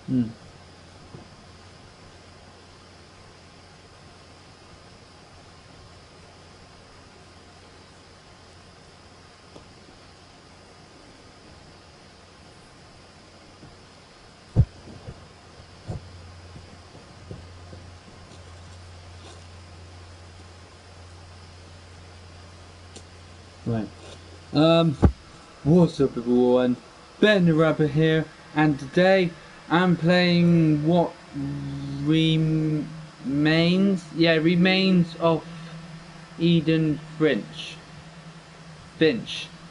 Hmm. Right. What's up everyone? Ben the Rapper here, and today I'm playing what remains of Eden Finch,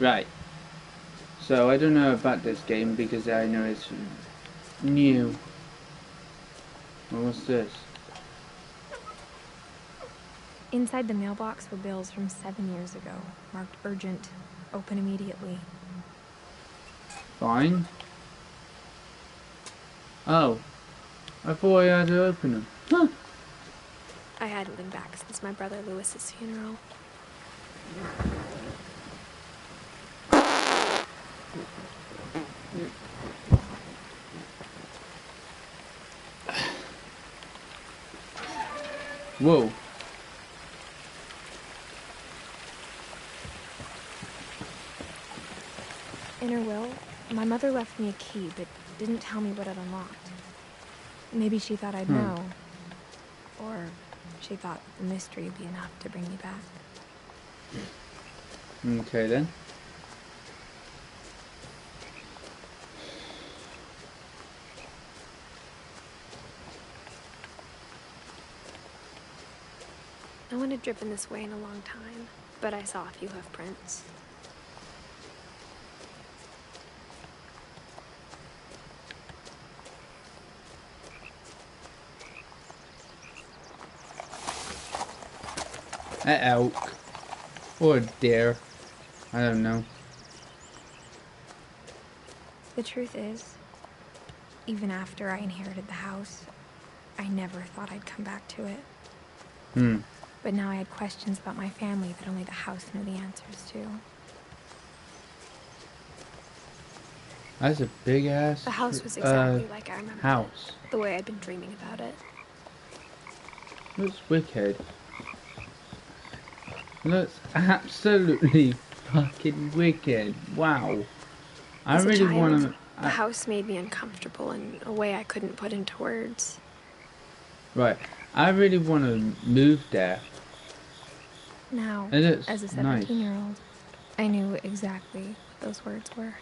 right. So I don't know about this game because I know it's new. What's this? Inside the mailbox were bills from 7 years ago, marked urgent, open immediately. Fine. Oh, I thought I had to open them. Huh. I hadn't been back since my brother Lewis's funeral. Whoa. In her will, my mother left me a key, but didn't tell me what it unlocked. Maybe she thought I'd know. Or she thought the mystery would be enough to bring me back. Okay then. No one had driven this way in a long time, but I saw a few hoof prints. An elk. Or a deer. I don't know. The truth is, even after I inherited the house, I never thought I'd come back to it. But now I had questions about my family that only the house knew the answers to. That's a big ass The house was exactly like I remembered house. it, the way I'd been dreaming about it. Looks wicked. Looks absolutely fucking wicked. Wow. I As a really child, want to. the house made me uncomfortable in a way I couldn't put into words. Right. I really want to move there. Now, It looks as a nice. 17-year-old, I knew exactly what those words were.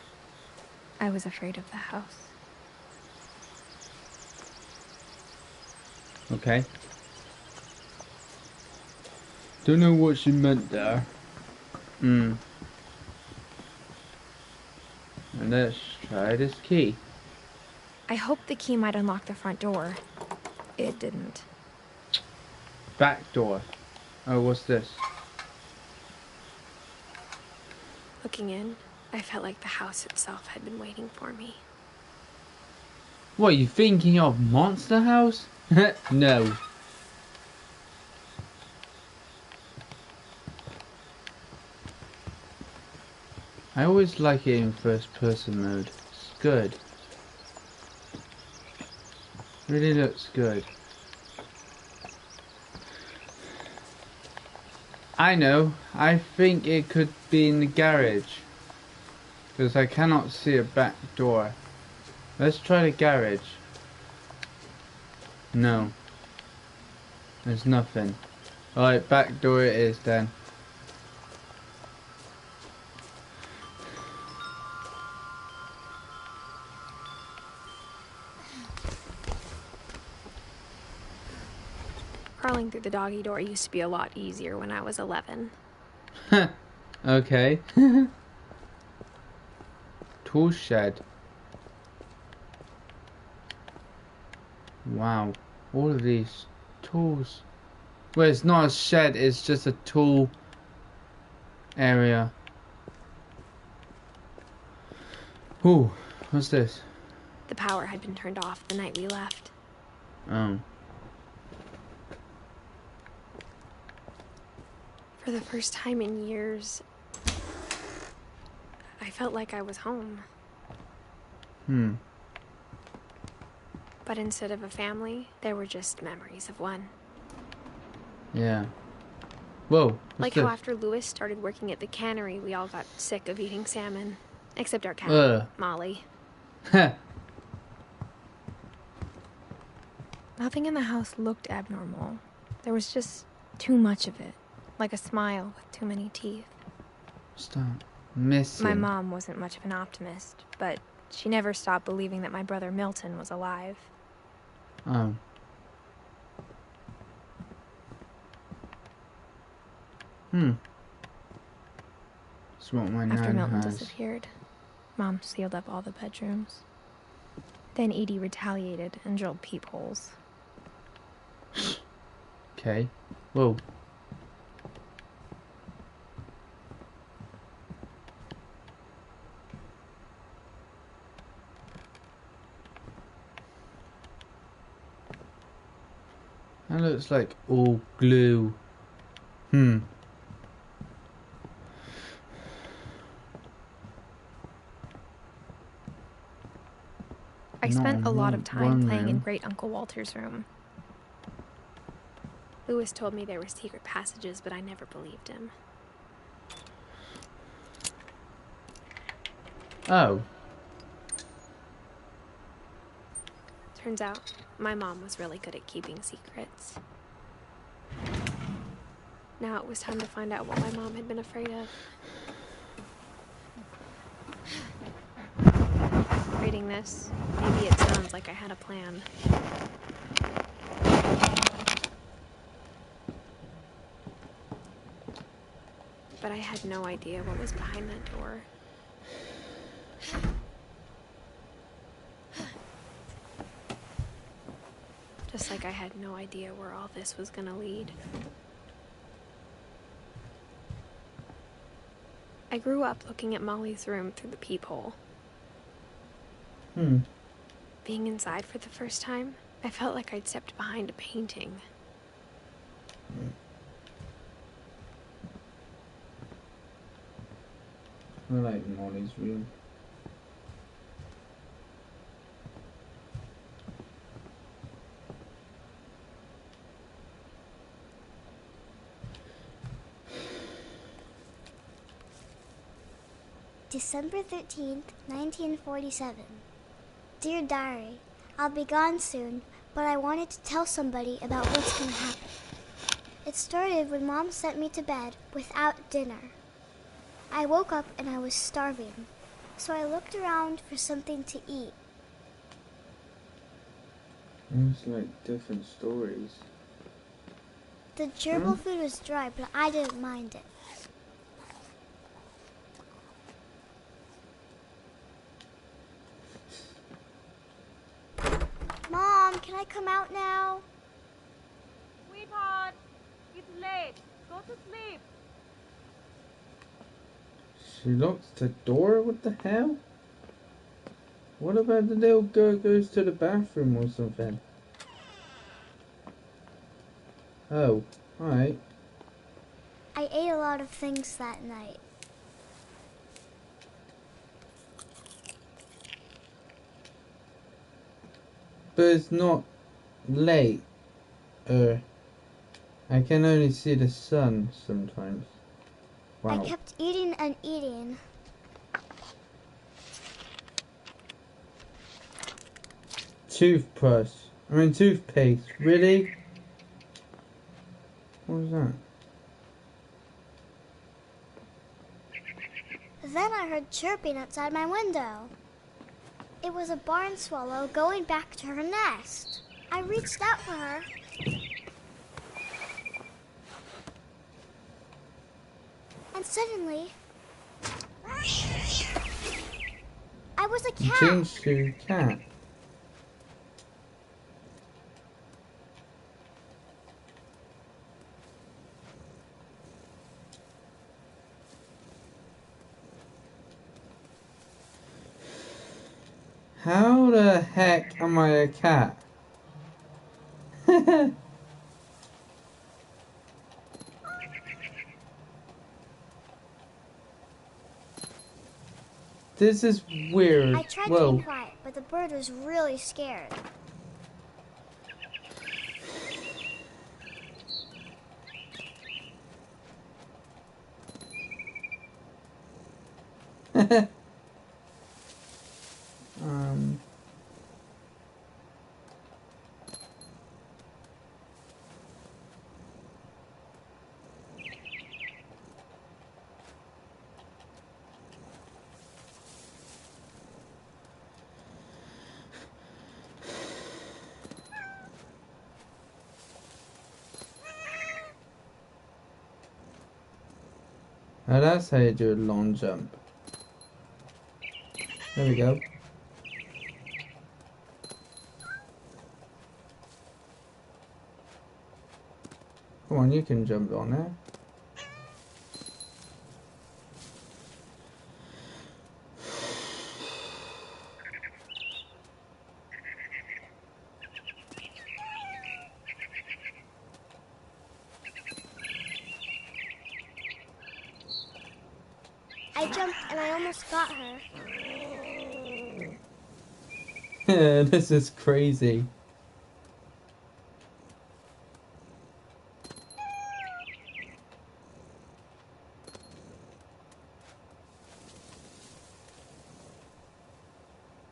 I was afraid of the house. Okay. Don't know what she meant there. Let's try this key. I hoped the key might unlock the front door. It didn't. Back door. Oh, what's this? Looking in, I felt like the house itself had been waiting for me. What, are you thinking of Monster House? No. I always like it in first person mode. It's good. Really looks good. I know. I think it could be in the garage. Because I cannot see a back door. Let's try the garage. No. There's nothing. Alright, back door it is then. Crawling through the doggy door used to be a lot easier when I was 11. Okay. Tool shed. Wow. All of these tools. Well, it's not a shed, it's just a tool area. Ooh, what's this? The power had been turned off the night we left. Oh. For the first time in years, I felt like I was home. But instead of a family, there were just memories of one. Yeah. Whoa. Like how after Lewis started working at the cannery, we all got sick of eating salmon. Except our cat, Molly. Nothing in the house looked abnormal. There was just too much of it. Like a smile with too many teeth. Stop missing. My mom wasn't much of an optimist, but she never stopped believing that my brother Milton was alive. Oh. That's what my nan After Milton has. disappeared, Mom sealed up all the bedrooms. Then Edie retaliated and drilled peepholes. Okay. Whoa. That looks like all glue. I spent a lot of time playing in Great Uncle Walter's room. Lewis told me there were secret passages, but I never believed him. Oh. Turns out, my mom was really good at keeping secrets. Now it was time to find out what my mom had been afraid of. Reading this, maybe it sounds like I had a plan. But I had no idea what was behind that door. Just like I had no idea where all this was gonna lead. I grew up looking at Molly's room through the peephole. Being inside for the first time, I felt like I'd stepped behind a painting. I like Molly's room. December 13th, 1947. Dear Diary, I'll be gone soon, but I wanted to tell somebody about what's going to happen. It started when Mom sent me to bed without dinner. I woke up and I was starving, so I looked around for something to eat. It's like different stories. The gerbil food was dry, but I didn't mind it. Mom, can I come out now? Sweetheart, it's late. Go to sleep. She locks the door? What the hell? What about the little girl goes to the bathroom or something? Oh, alright. I ate a lot of things that night. But it's not late. I can only see the sun sometimes. Wow. I kept eating and eating. Toothpaste. Really? What was that? Then I heard chirping outside my window. It was a barn swallow going back to her nest. I reached out for her. And suddenly, I was a cat. Changed to a cat. How the heck am I a cat? This is weird. I tried to be quiet, but the bird was really scared. Now that's how you do a long jump. There we go. Come on, you can jump on there. I jumped and I almost got her. This is crazy.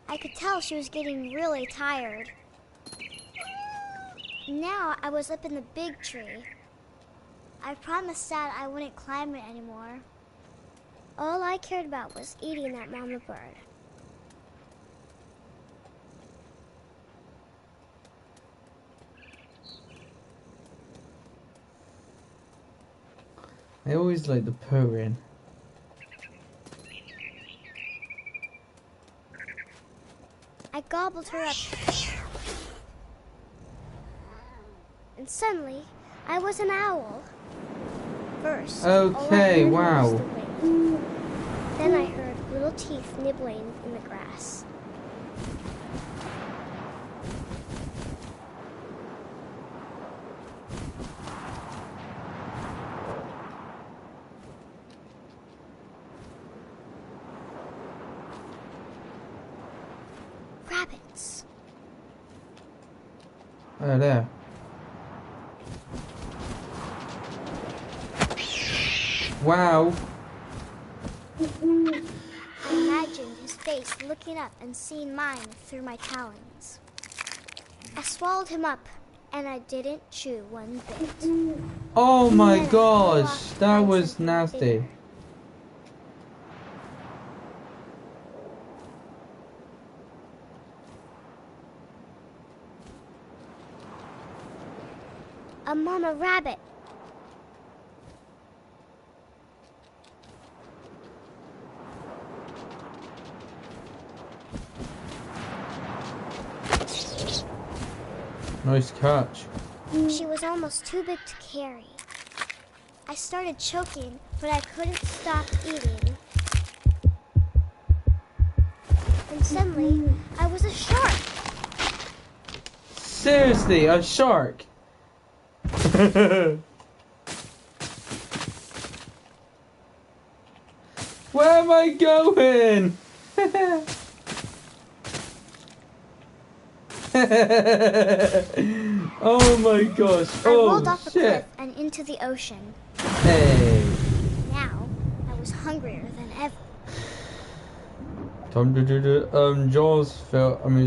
I could tell she was getting really tired. Now I was up in the big tree. I promised Dad I wouldn't climb it anymore. All I cared about was eating that mama bird. I always like the purring. I gobbled her up. And suddenly, I was an owl. First, all I Okay, heard wow. was the wind. Then I heard little teeth nibbling in the grass. Rabbits. Oh, there. Wow. I imagined his face looking up and seeing mine through my talons. I swallowed him up, and I didn't chew one bit. Oh my Then I gosh, lost that my was something nasty. bigger. A mama rabbit. Nice catch. She was almost too big to carry. I started choking, but I couldn't stop eating. And suddenly, I was a shark. Seriously, a shark. Where am I going? Oh my gosh. I rolled Oh off a cliff shit. and into the ocean. Hey. Now, I was hungrier than ever. Time to do the Jaws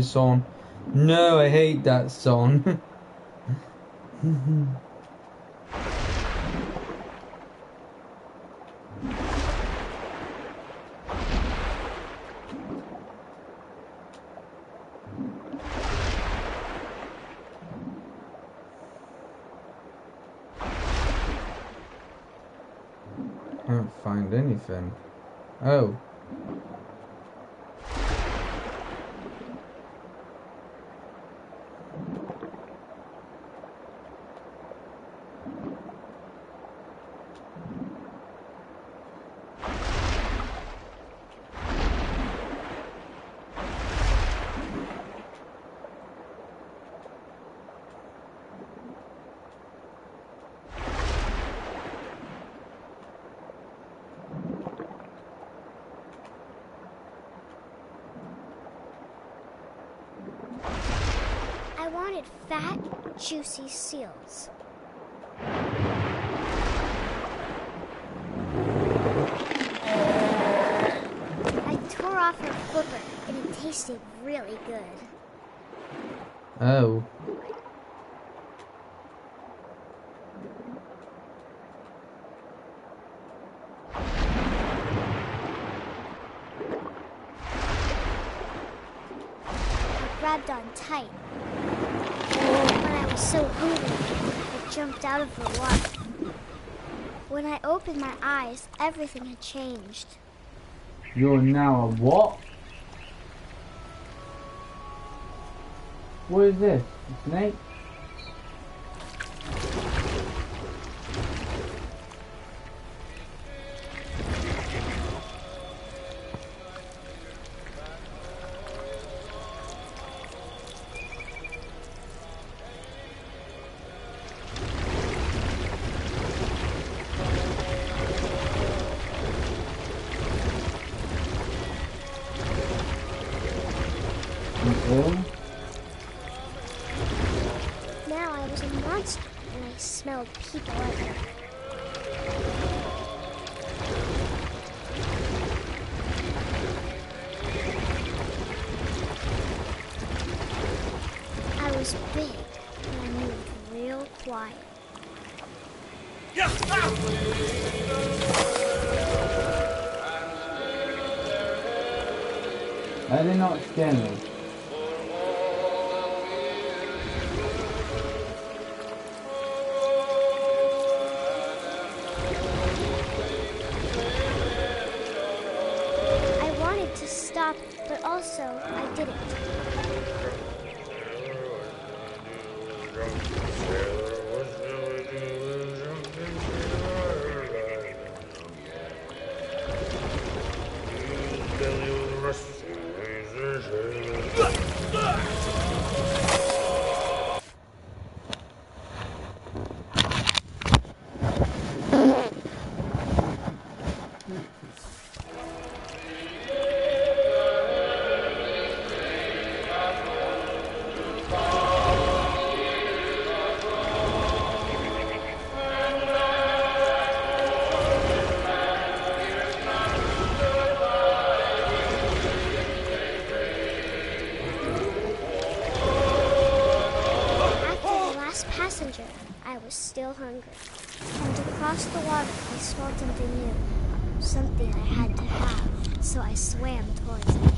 song. No, I hate that song. I don't find anything. Oh. I wanted fat, juicy seals. for a flipper, and it tasted really good. Oh. I grabbed on tight. But I was so hungry, I jumped out of the water. When I opened my eyes, everything had changed. You're now a what? What is this? A snake? Now I was a monster, and I smelled people everywhere. I was big, and I moved real quiet. That did not scare me. I wanted to stop, but also I didn't. Passenger, I was still hungry. And across the water, I smelled something new. Something I had to have, so I swam towards it.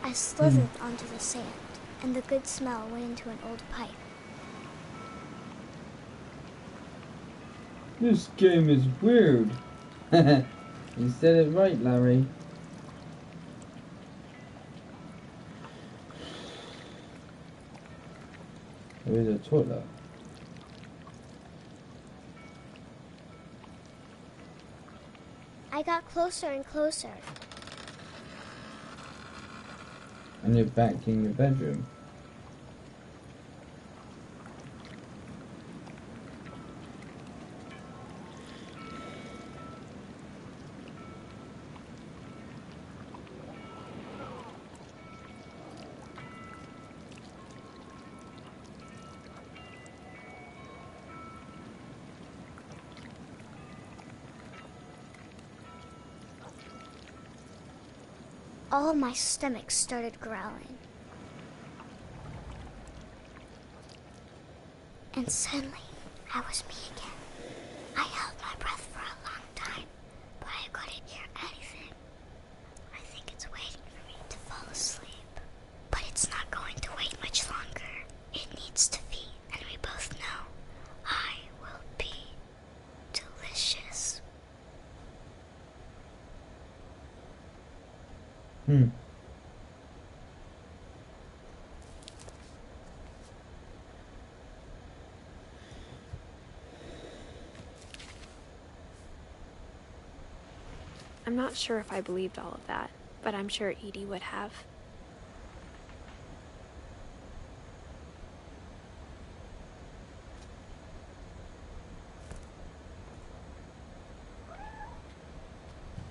I slithered onto the sand, and the good smell went into an old pipe. This game is weird. You said it right, Larry. There is a toilet. I got closer and closer. And you're back in your bedroom. All of my stomach started growling. And suddenly, I was me again. I held my breath for a long time, but I couldn't hear anything. I think it's waiting for me to fall asleep. But it's not going to wait much longer. It needs to feed, and we both know I will be delicious. I'm not sure if I believed all of that, but I'm sure Edie would have.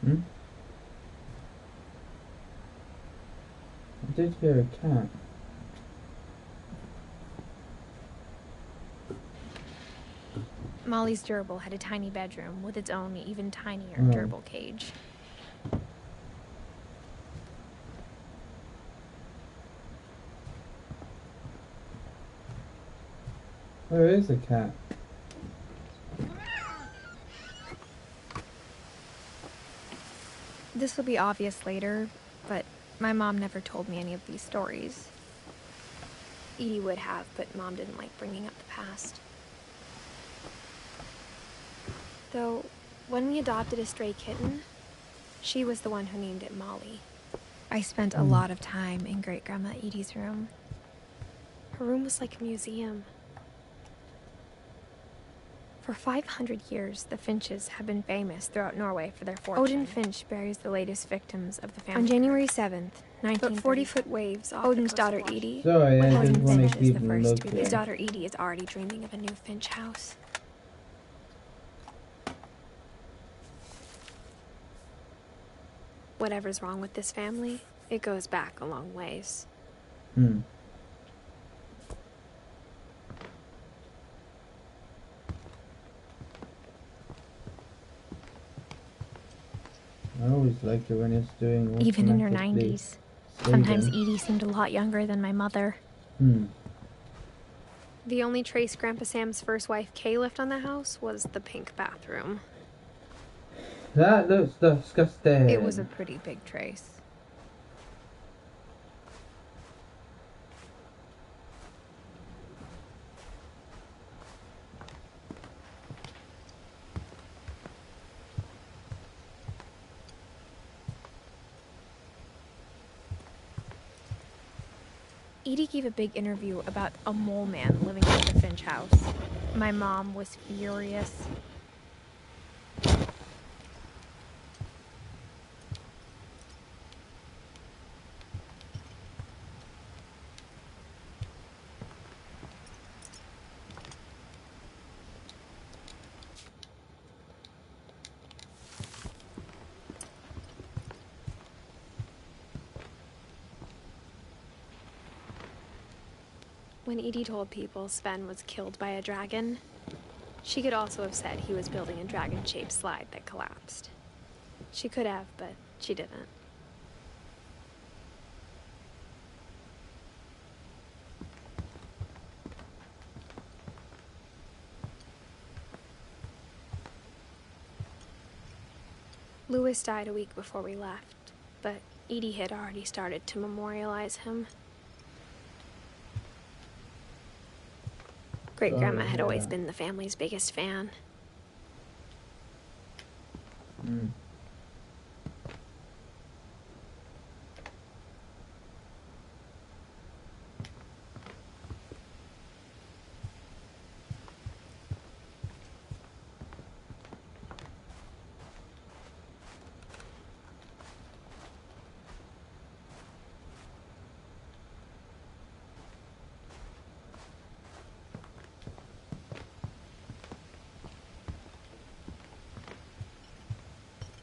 I did hear a cat. Molly's gerbil had a tiny bedroom with its own even tinier gerbil cage. Where is the cat? This will be obvious later, but my mom never told me any of these stories. Edie would have, but Mom didn't like bringing up the past. Though, when we adopted a stray kitten, she was the one who named it Molly. I spent a lot of time in Great-Grandma Edie's room. Her room was like a museum. For 500 years, the Finches have been famous throughout Norway for their fortune. Odin Finch buries the latest victims of the family. On January 7th, 1930, 40-foot waves off Odin's daughter Edie. Sorry, I Odin just want Finch to is keep the first to be. looking. His daughter Edie is already dreaming of a new Finch house. Whatever's wrong with this family, it goes back a long ways. I always like it when it's doing Even in her automatically 90s. Sometimes saving. Edie seemed a lot younger than my mother. The only trace Grandpa Sam's first wife Kay left on the house was the pink bathroom. That looks disgusting. It was a pretty big trace. Edie gave a big interview about a mole man living in the Finch house. My mom was furious. When Edie told people Sven was killed by a dragon, she could also have said he was building a dragon-shaped slide that collapsed. She could have, but she didn't. Louis died a week before we left, but Edie had already started to memorialize him. Great-Grandma had always been the family's biggest fan.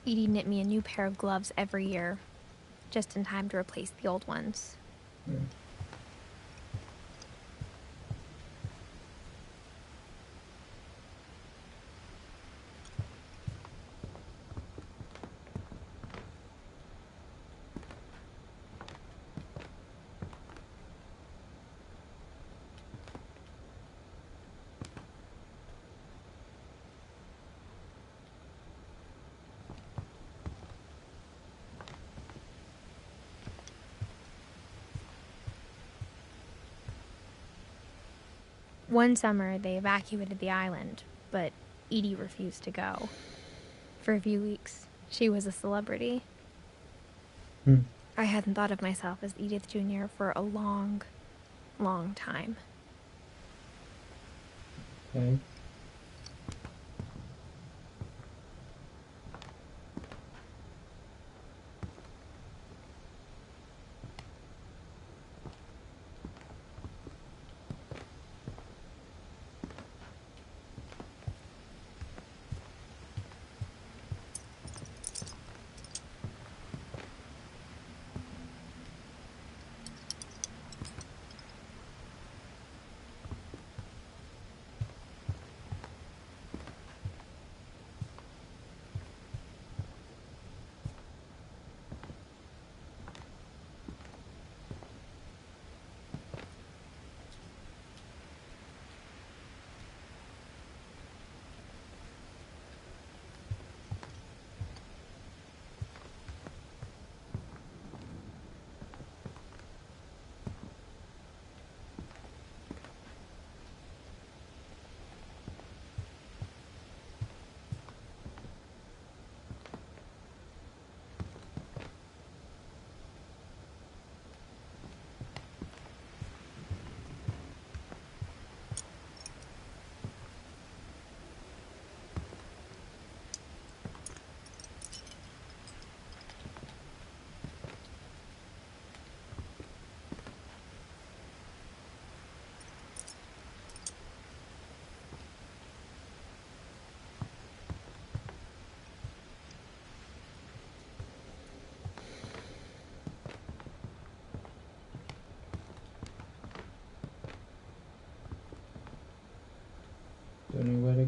Edie knit me a new pair of gloves every year, just in time to replace the old ones. One summer, they evacuated the island, but Edie refused to go. For a few weeks, she was a celebrity. I hadn't thought of myself as Edith Jr. for a long, long time. Okay.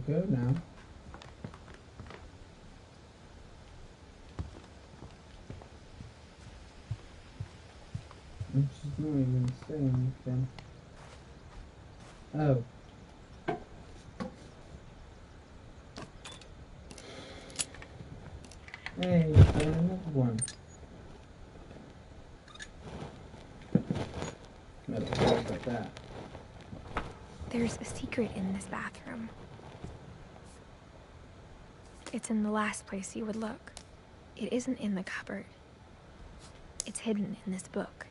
go now. And she's not even saying anything. Oh. Hey, another one. Look at that. There's a secret in this bathroom. It's in the last place you would look. It isn't in the cupboard. It's hidden in this book.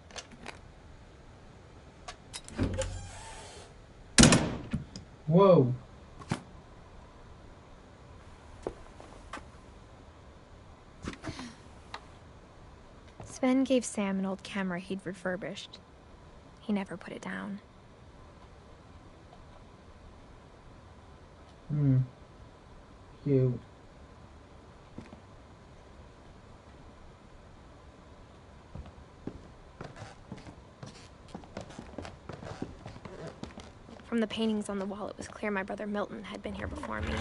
Whoa. Sven gave Sam an old camera he'd refurbished. He never put it down. Cute. From the paintings on the wall, it was clear my brother Milton had been here before me.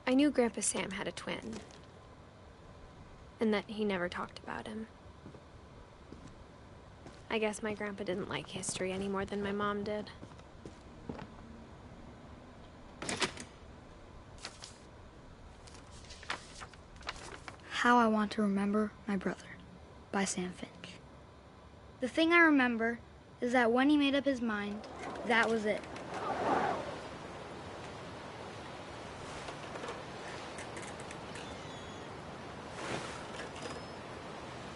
I knew Grandpa Sam had a twin, and that he never talked about him. I guess my grandpa didn't like history any more than my mom did. How I Want to Remember My Brother by Sam Finch. The thing I remember is that when he made up his mind, that was it.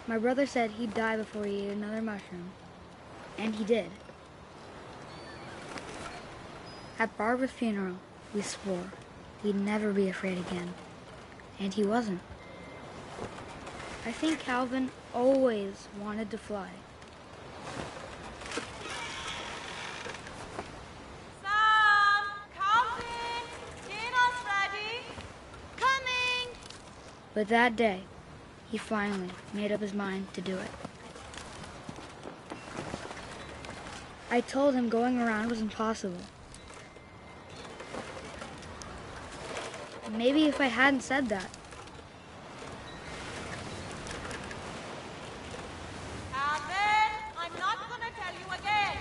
My brother said he'd die before he ate another mushroom, and he did. At Barbara's funeral, we swore he'd never be afraid again, and he wasn't. I think Calvin always wanted to fly. Sam! Calvin! Dinner's ready! Coming! But that day, he finally made up his mind to do it. I told him going around was impossible. Maybe if I hadn't said that. Calvin! I'm not gonna tell you again!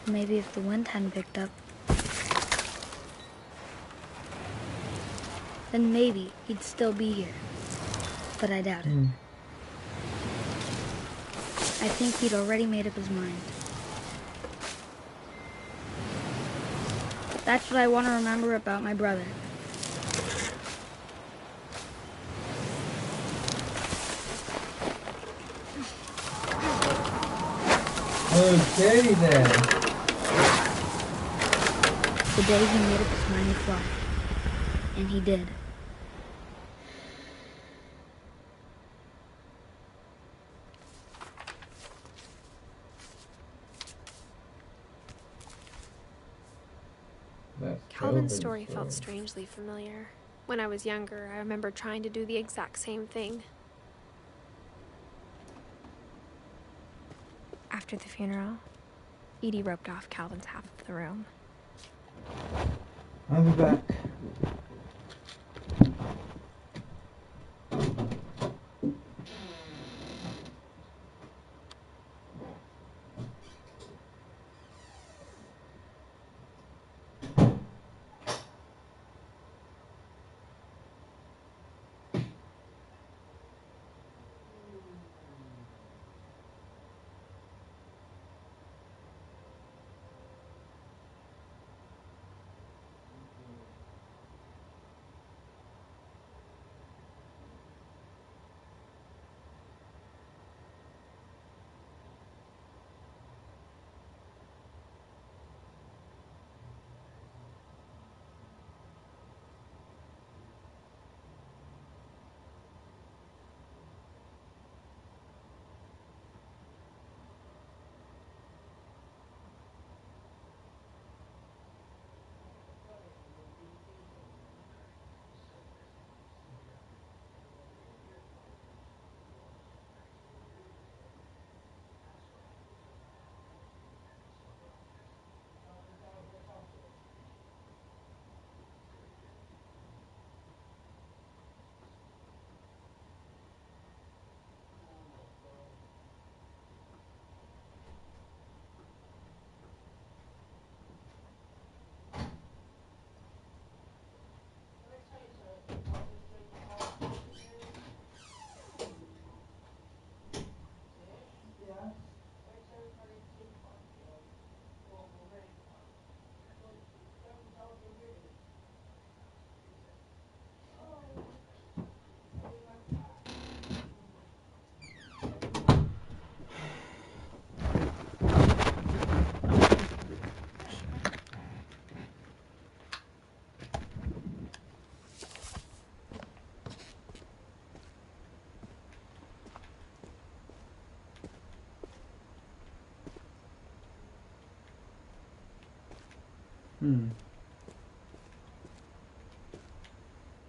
Maybe if the wind hadn't picked up. Then maybe he'd still be here. But I doubt it. I think he'd already made up his mind. That's what I want to remember about my brother. Okay then. The day he made up his mind to fly. And he did. Calvin's story felt strangely familiar. When I was younger, I remember trying to do the exact same thing. After the funeral, Edie roped off Calvin's half of the room. I'll be back.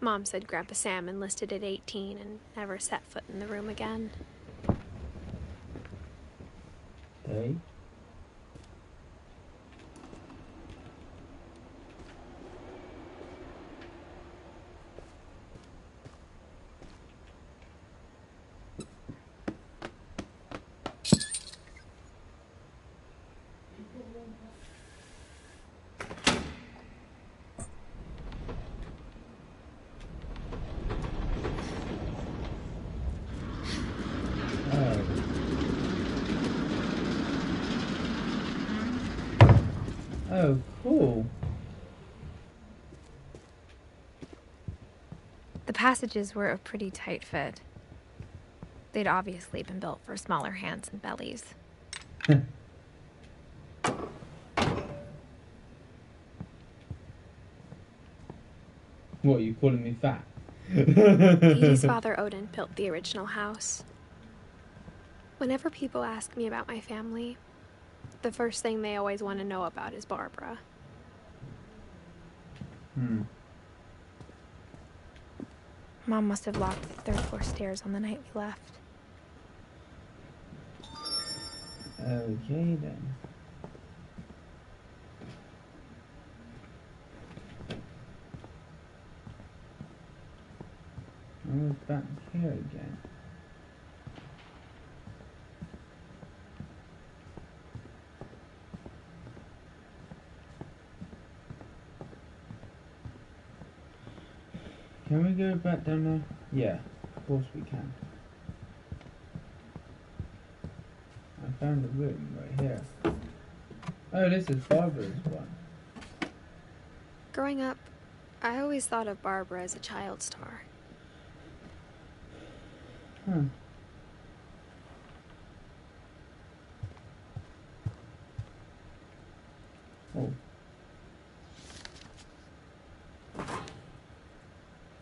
Mom said Grandpa Sam enlisted at 18 and never set foot in the room again. Hey? Oh, cool. The passages were a pretty tight fit. They'd obviously been built for smaller hands and bellies. What, are you calling me fat? Edie's father, Odin, built the original house. Whenever people ask me about my family, the first thing they always want to know about is Barbara. Mom must have locked the third floor stairs on the night we left. Okay then. I was back here again. Can we go back down there? Yeah, of course we can. I found a room right here. Oh, this is Barbara's one. Growing up, I always thought of Barbara as a child star. Huh. Oh.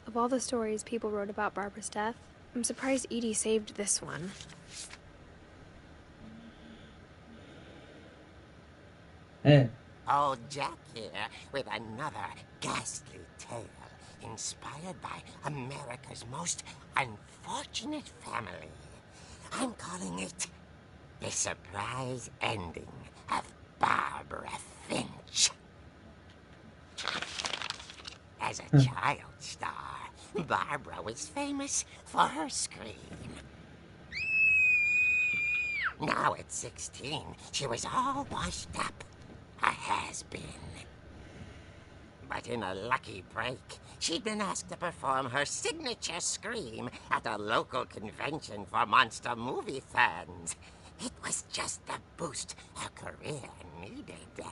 Of all the stories people wrote about Barbara's death, I'm surprised Edie saved this one. Old Jack here with another ghastly tale inspired by America's most unfortunate family. I'm calling it The Surprise Ending of Barbara Finch. As a child star, Barbara was famous for her scream. Now at 16, she was all washed up. A has-been. But in a lucky break, she'd been asked to perform her signature scream at a local convention for monster movie fans. It was just the boost her career needed.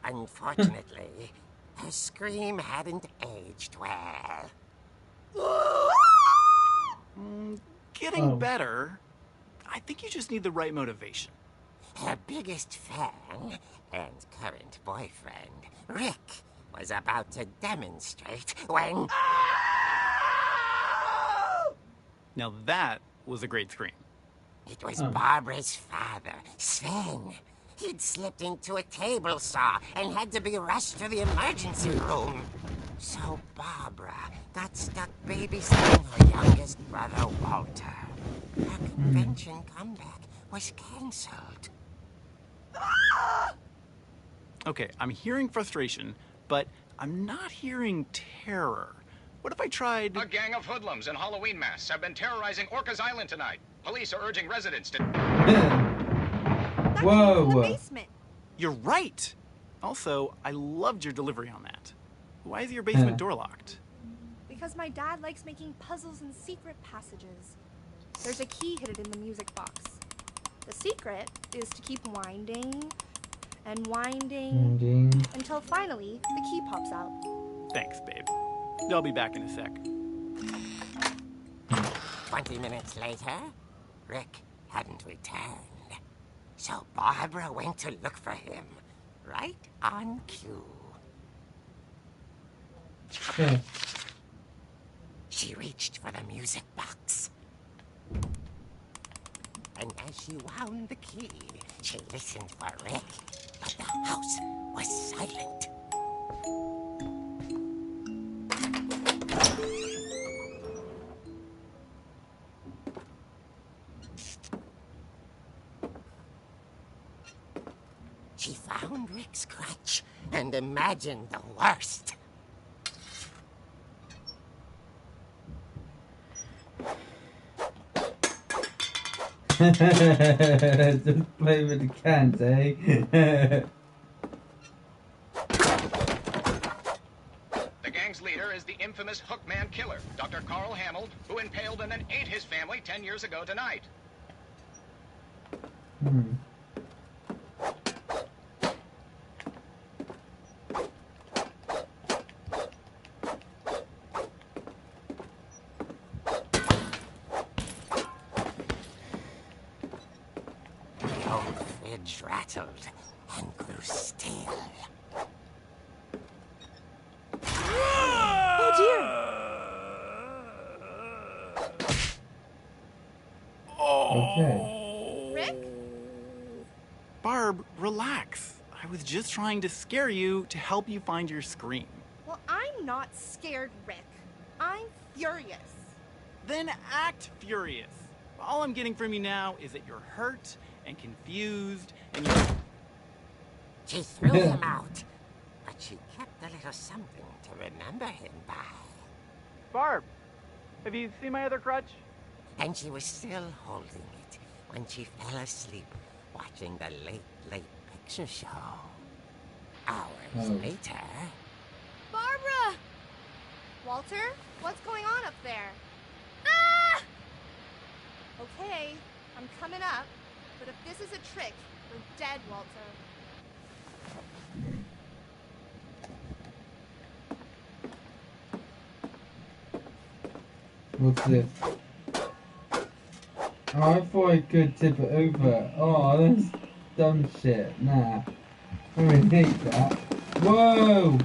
Unfortunately, her scream hadn't aged well. Getting better. I think you just need the right motivation. Her biggest fan and current boyfriend, Rick, was about to demonstrate when... Now that was a great scream. It was Barbara's father, Sven. He'd slipped into a table saw and had to be rushed to the emergency room. So Barbara got stuck babysitting her youngest brother, Walter. Her convention comeback was cancelled. Okay, I'm hearing frustration, but I'm not hearing terror. What if I tried... A gang of hoodlums in Halloween masks have been terrorizing Orcas Island tonight. Police are urging residents to... Whoa! The basement. You're right! Also, I loved your delivery on that. Why is your basement door locked? Because my dad likes making puzzles and secret passages. There's a key hidden in the music box. The secret is to keep winding and winding until finally the key pops out. Thanks, babe. I'll be back in a sec. 20 minutes later, Rick hadn't returned. So Barbara went to look for him, right on cue. Okay. She reached for the music box. And as she wound the key, she listened for Rick, but the house was silent. She found Rick's crutch and imagined the worst. Just play with the cans, eh? The gang's leader is the infamous Hookman killer, Dr. Carl Hamill, who impaled and then ate his family 10 years ago tonight. The old fridge rattled and grew still. Oh dear! Okay. Rick? Barb, relax. I was just trying to scare you to help you find your scream. Well, I'm not scared, Rick. I'm furious. Then act furious. All I'm getting from you now is that you're hurt and confused and you're... She threw him out, but she kept a little something to remember him by. Barb, have you seen my other crutch? And she was still holding it when she fell asleep watching the late picture show. Hours later... Barbara! Walter, what's going on up there? Ah! Okay, I'm coming up, but if this is a trick, we're dead, Walter. What's this? Oh, I thought I could tip it over. Oh, that's dumb shit. Nah. I really hate that. Whoa!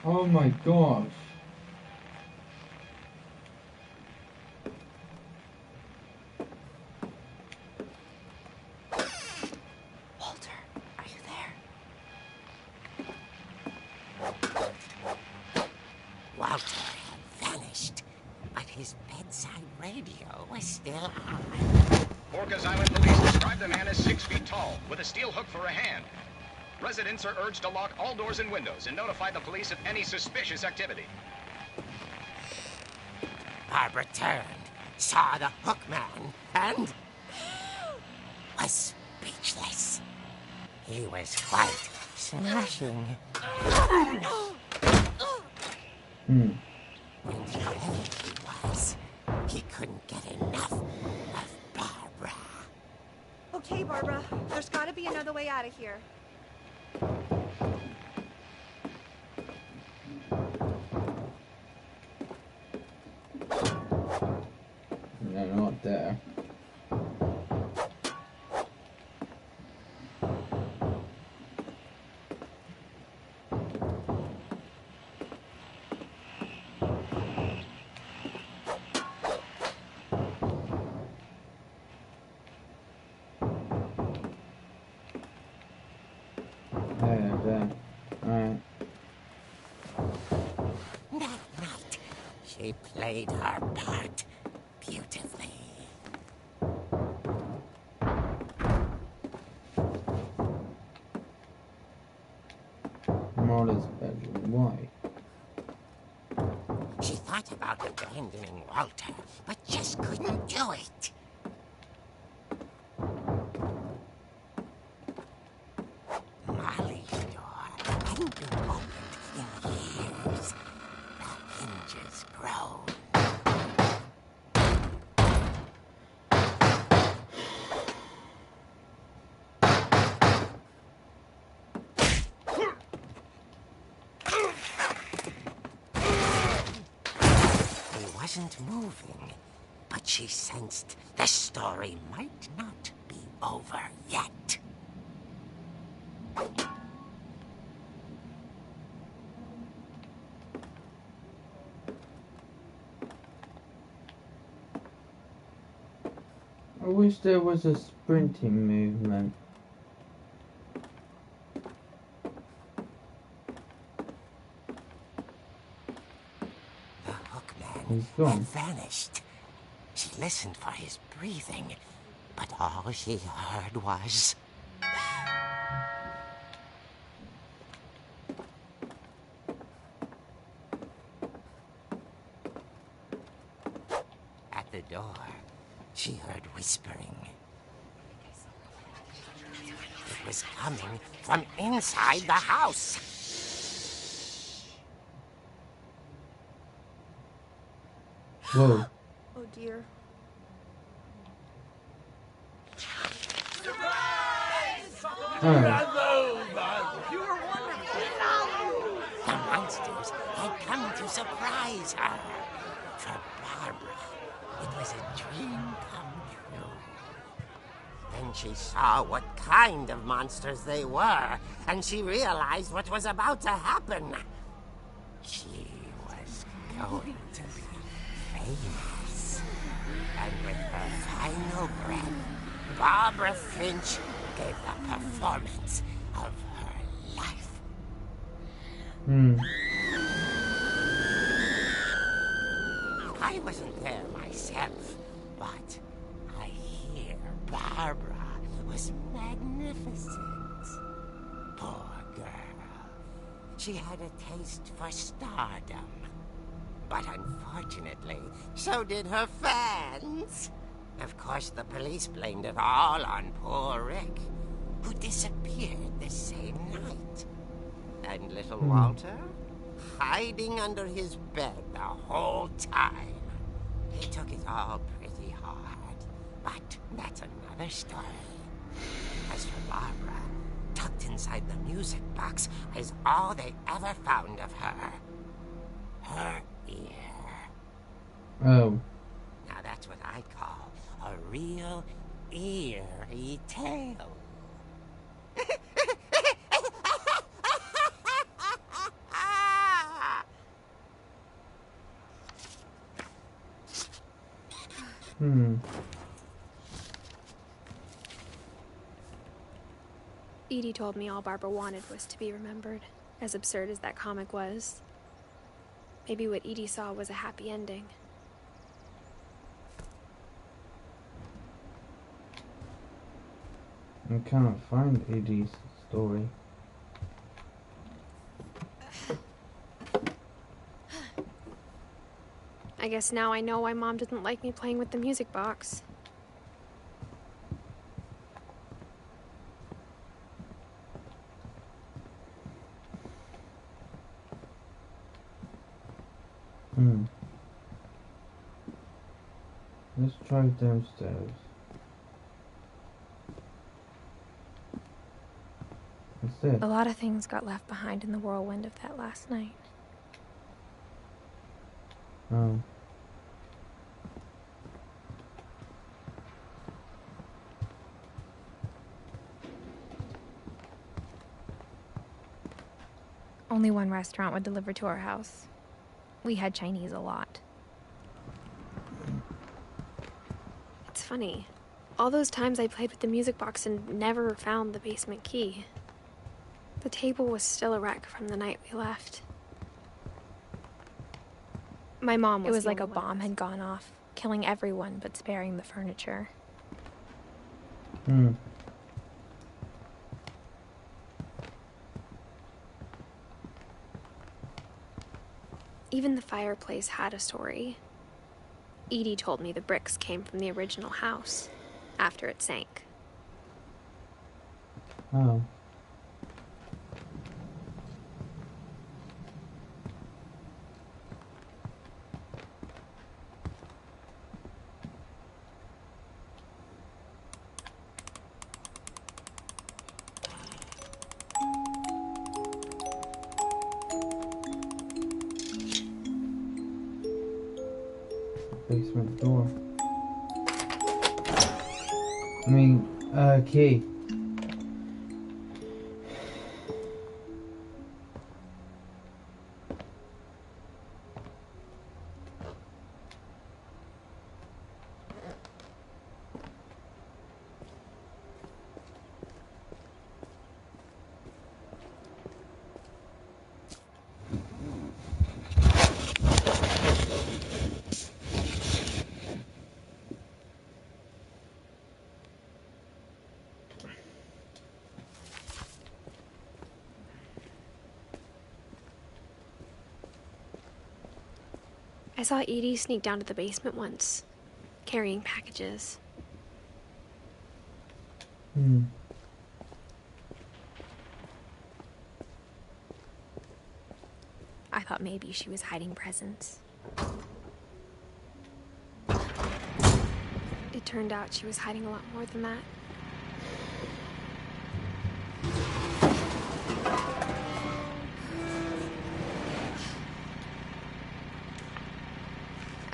Oh my gosh. Walter, are you there? Walter had vanished, but his bedside radio was still on. Orcas Island police describe the man as 6 feet tall, with a steel hook for a hand. Residents are urged to lock all doors and windows and notify the police of any suspicious activity. Barbara turned, saw the hook man, and was speechless. He was quite smashing. And wherever he was, he couldn't get enough of Barbara. Okay, Barbara, there's gotta be another way out of here. No, not there. There. Alright. That night, she played her part beautifully. Marla's bedroom. Why? She thought about abandoning Walter, but just couldn't do it. Molly's door hadn't been opened in years. The hinges groaned. He wasn't moving, but she sensed the story might not be over yet. I wish there was a sprinting movement. He's gone. had vanished. She listened for his breathing, but all she heard was... At the door, she heard whispering. It was coming from inside the house. Whoa. Oh dear. Oh. The monsters had come to surprise her. For Barbara, it was a dream come true. Then she saw what kind of monsters they were, and she realized what was about to happen. She was going to be famous. And with her final breath, Barbara Finch gave the performance of her life. I wasn't there myself, but I hear Barbara was magnificent. Poor girl. She had a taste for stardom. But unfortunately, so did her fans. Of course, the police blamed it all on poor Rick, who disappeared the same night. And little Walter, hiding under his bed the whole time. He took it all pretty hard, but that's another story. As for Barbara, tucked inside the music box is all they ever found of her. Her ear. Oh. Now that's what I call a real eerie tale. Edie told me all Barbara wanted was to be remembered, as absurd as that comic was. Maybe what Edie saw was a happy ending. I cannot find Edie's story. I guess now I know why Mom didn't like me playing with the music box. Let's try downstairs. What's this? A lot of things got left behind in the whirlwind of that last night. Oh. Only one restaurant would deliver to our house. We had Chinese a lot. It's funny. All those times I played with the music box and never found the basement key. The table was still a wreck from the night we left. My mom was It was like a bomb had gone off, killing everyone but sparing the furniture. Even the fireplace had a story. Edie told me the bricks came from the original house, after it sank. Oh. Basement door. Key. I saw Edie sneak down to the basement once, carrying packages. I thought maybe she was hiding presents. It turned out she was hiding a lot more than that.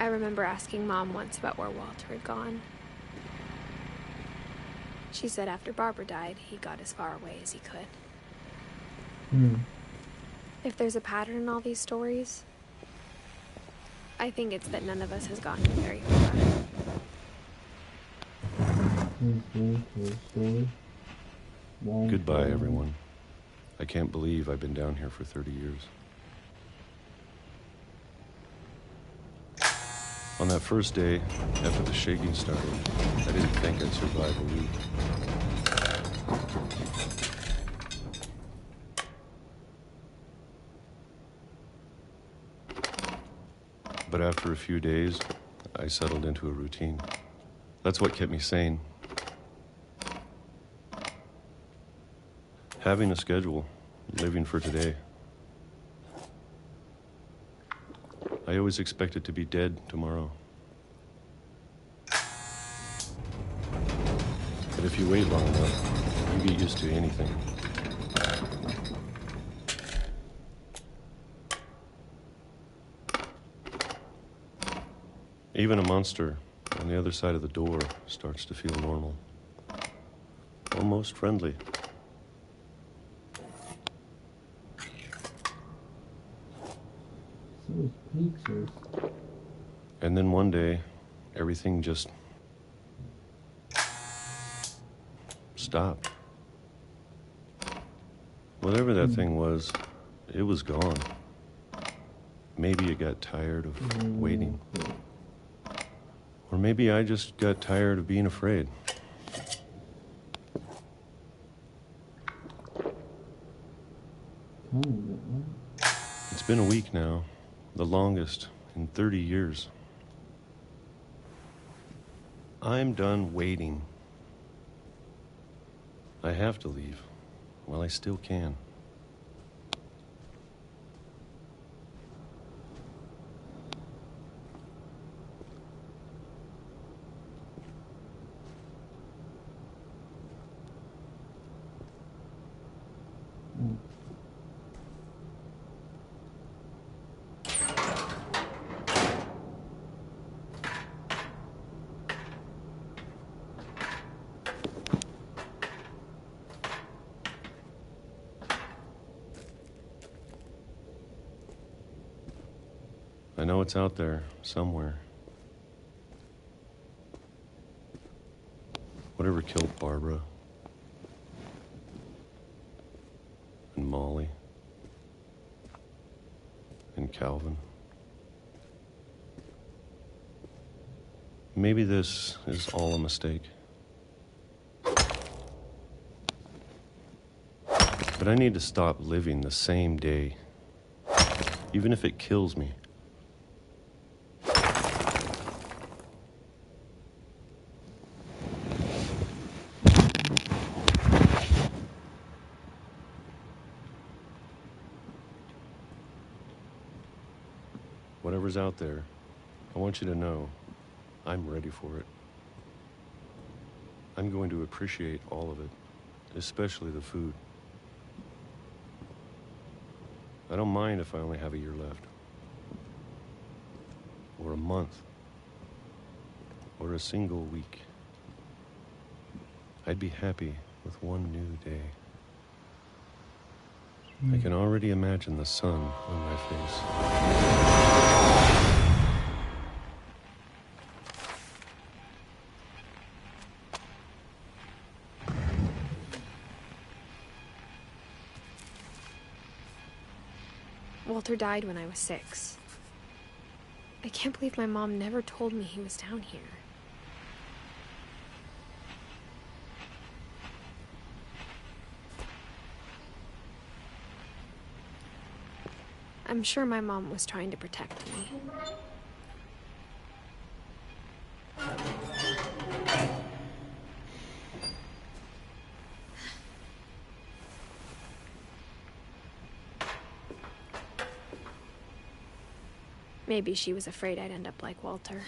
I remember asking Mom once about where Walter had gone. She said after Barbara died, he got as far away as he could. If there's a pattern in all these stories, I think it's that none of us has gotten very far. Goodbye, everyone. I can't believe I've been down here for 30 years. On that first day, after the shaking started, I didn't think I'd survive a week. But after a few days, I settled into a routine. That's what kept me sane. Having a schedule, living for today. I always expected to be dead tomorrow. But if you wait long enough, you get used to anything. Even a monster on the other side of the door starts to feel normal. Almost friendly. And then one day, everything just stopped. Whatever that thing was, it was gone. Maybe it got tired of waiting. Or maybe I just got tired of being afraid. It's been a week now, the longest in 30 years. I'm done waiting. I have to leave while I still can. I know it's out there, somewhere. Whatever killed Barbara and Molly and Calvin. Maybe this is all a mistake. But I need to stop living the same day, even if it kills me. Whatever's out there, I want you to know I'm ready for it. I'm going to appreciate all of it, especially the food. I don't mind if I only have a year left, or a month, or a single week. I'd be happy with one new day. I can already imagine the sun on my face. Walter died when I was 6. I can't believe my mom never told me he was down here. I'm sure my mom was trying to protect me. Maybe she was afraid I'd end up like Walter.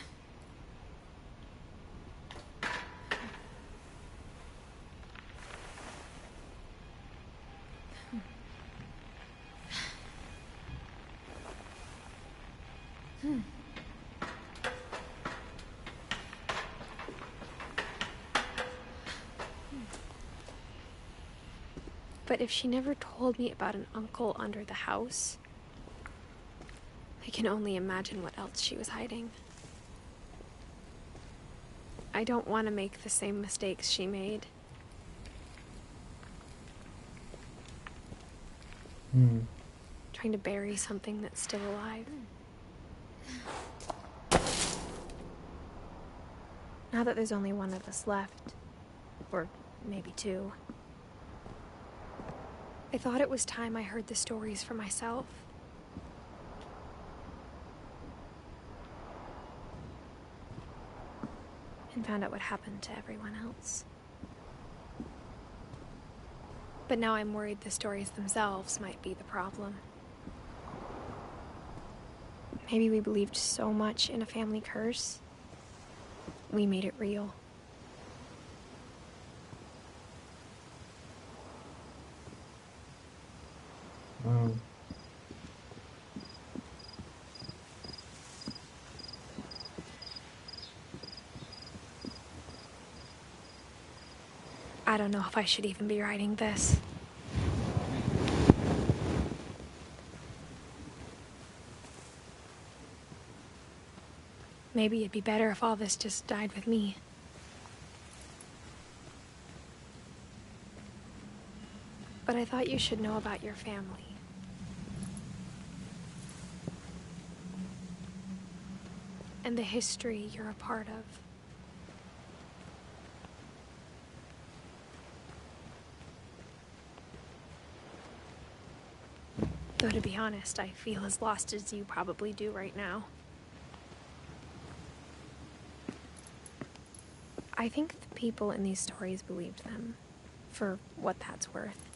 But if she never told me about an uncle under the house, I can only imagine what else she was hiding. I don't want to make the same mistakes she made. Trying to bury something that's still alive. Now that there's only one of us left, or maybe two, I thought it was time I heard the stories for myself. And found out what happened to everyone else. But now I'm worried the stories themselves might be the problem. Maybe we believed so much in a family curse, we made it real. I don't know if I should even be writing this. Maybe it'd be better if all this just died with me. But I thought you should know about your family. And the history you're a part of. Though to be honest, I feel as lost as you probably do right now. I think the people in these stories believed them, for what that's worth.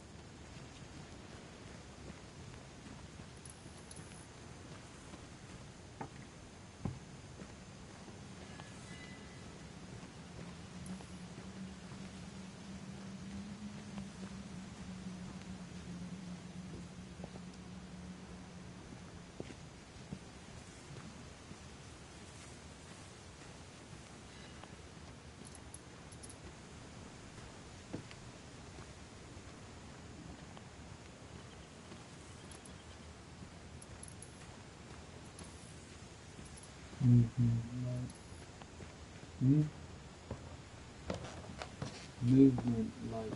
Movement like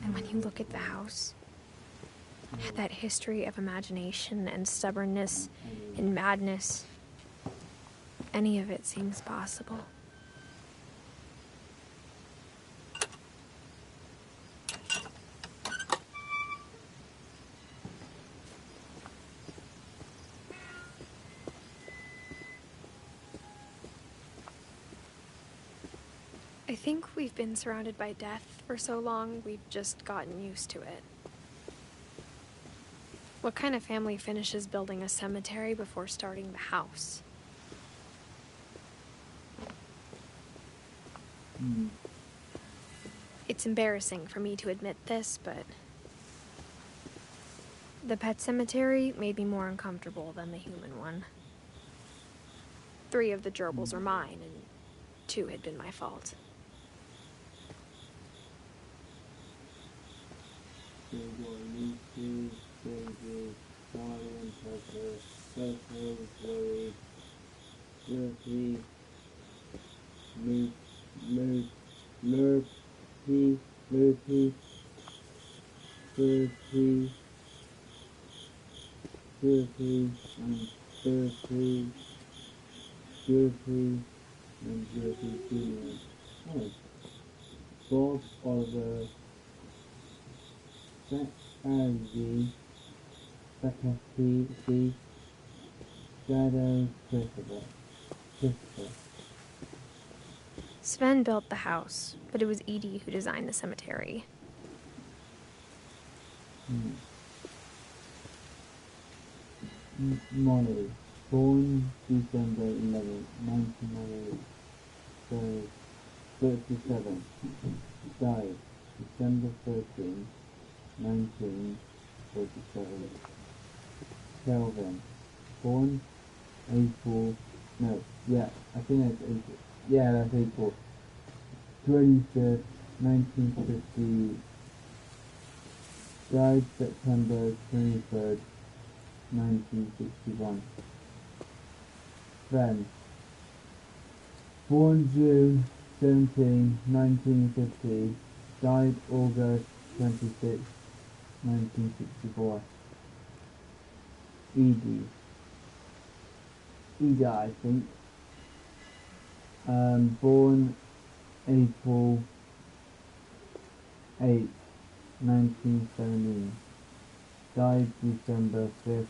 And when you look at the house, at that history of imagination and stubbornness and madness, any of it seems possible. I think we've been surrounded by death for so long, we've just gotten used to it. What kind of family finishes building a cemetery before starting the house? It's embarrassing for me to admit this, but the pet cemetery made me more uncomfortable than the human one. 3 of the gerbils are mine, and 2 had been my fault. Bob Oliver, Zach Andy, Becca Shadow Christopher. Sven built the house, but it was Edie who designed the cemetery. Molly, born December 11, 1998, so 37, died December 13, 1947. Kelvin, born April, no, yeah, I think that's April, yeah, that's April 25th, 1950, died September 23rd, 1961. Sven, born June 17, 1950, died August 26, 1964. Ida, I think, born April 8, 1917, died December 5th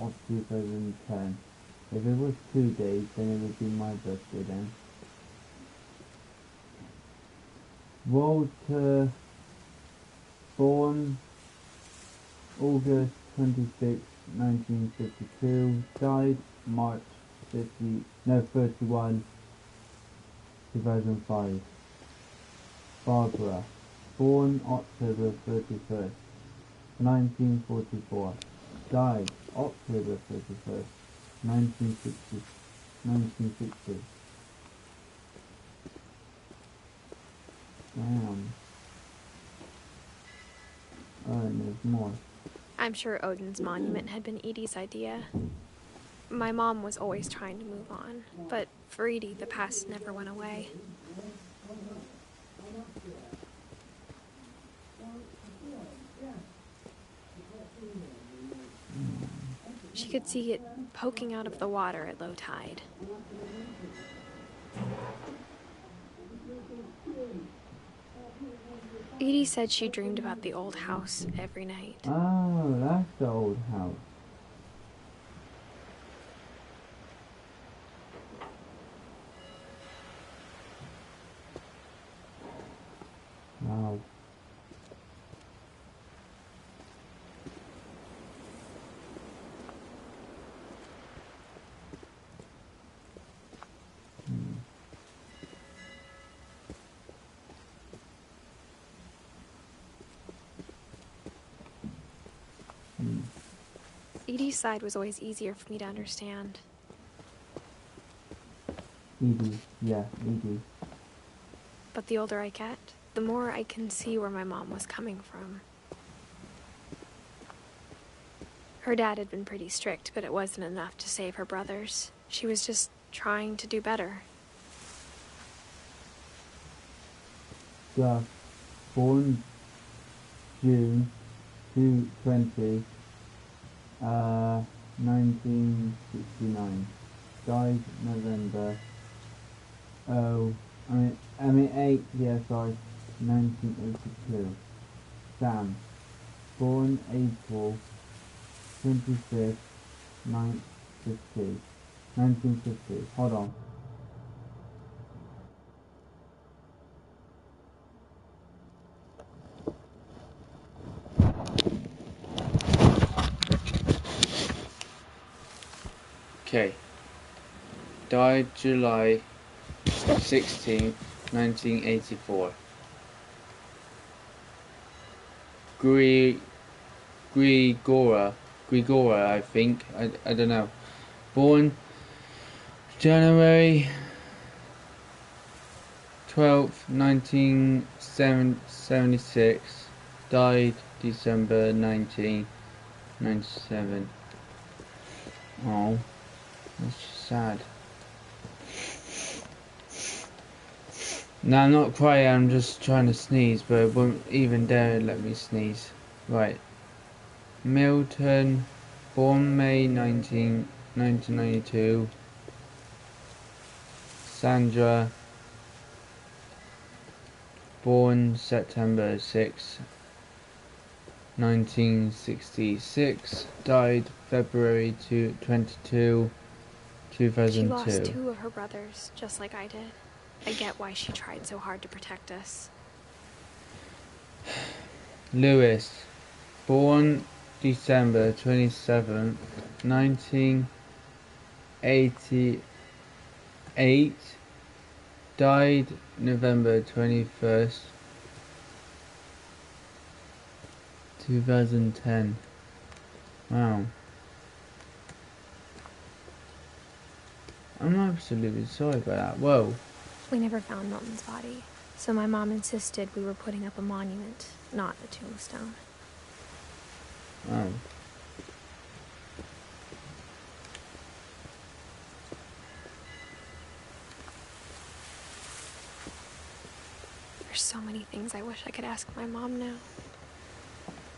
of 2010. If it was 2 days, then it would be my birthday then. Walter, born August 26, 1952, died March 31, 2005. Barbara, born October 31st, 1944, died October 31st, 1960. Damn. Oh, and there's more. I'm sure Odin's monument had been Edie's idea. My mom was always trying to move on, but for Edie, the past never went away. She could see it poking out of the water at low tide. Edie said she dreamed about the old house every night. Oh, that's the old house. Wow. Edie's side was always easier for me to understand. Edie, yeah, Edie. But the older I get, the more I can see where my mom was coming from. Her dad had been pretty strict, but it wasn't enough to save her brothers. She was just trying to do better. Gus, born June 20, 1969, died November, 1982. Sam, born April 25th, 1950. Hold on. Okay. Died July 16, 1984. Grigora, I think. I don't know. Born January 12th, 1976. Died December 1997. Oh, that's sad. No, I'm not crying, I'm just trying to sneeze, but it won't even dare let me sneeze. Right. Milton, born May 19, 1992. Sandra, born September 6, 1966. Died February 22, 2002. She lost 2 of her brothers, just like I did. I get why she tried so hard to protect us. Lewis, born December 27th, 1988, died November 21st, 2010. Wow. I'm absolutely sorry about that. Whoa. We never found Milton's body, so my mom insisted we were putting up a monument, not a tombstone. Wow. There's so many things I wish I could ask my mom now.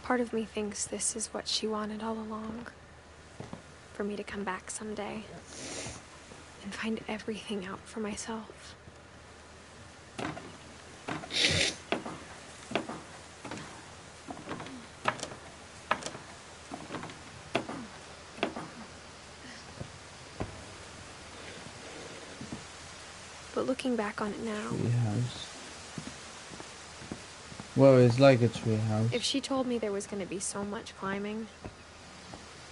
Part of me thinks this is what she wanted all along. For me to come back someday and find everything out for myself. But looking back on it now, Treehouse. Well, it's like a treehouse. if she told me there was going to be so much climbing,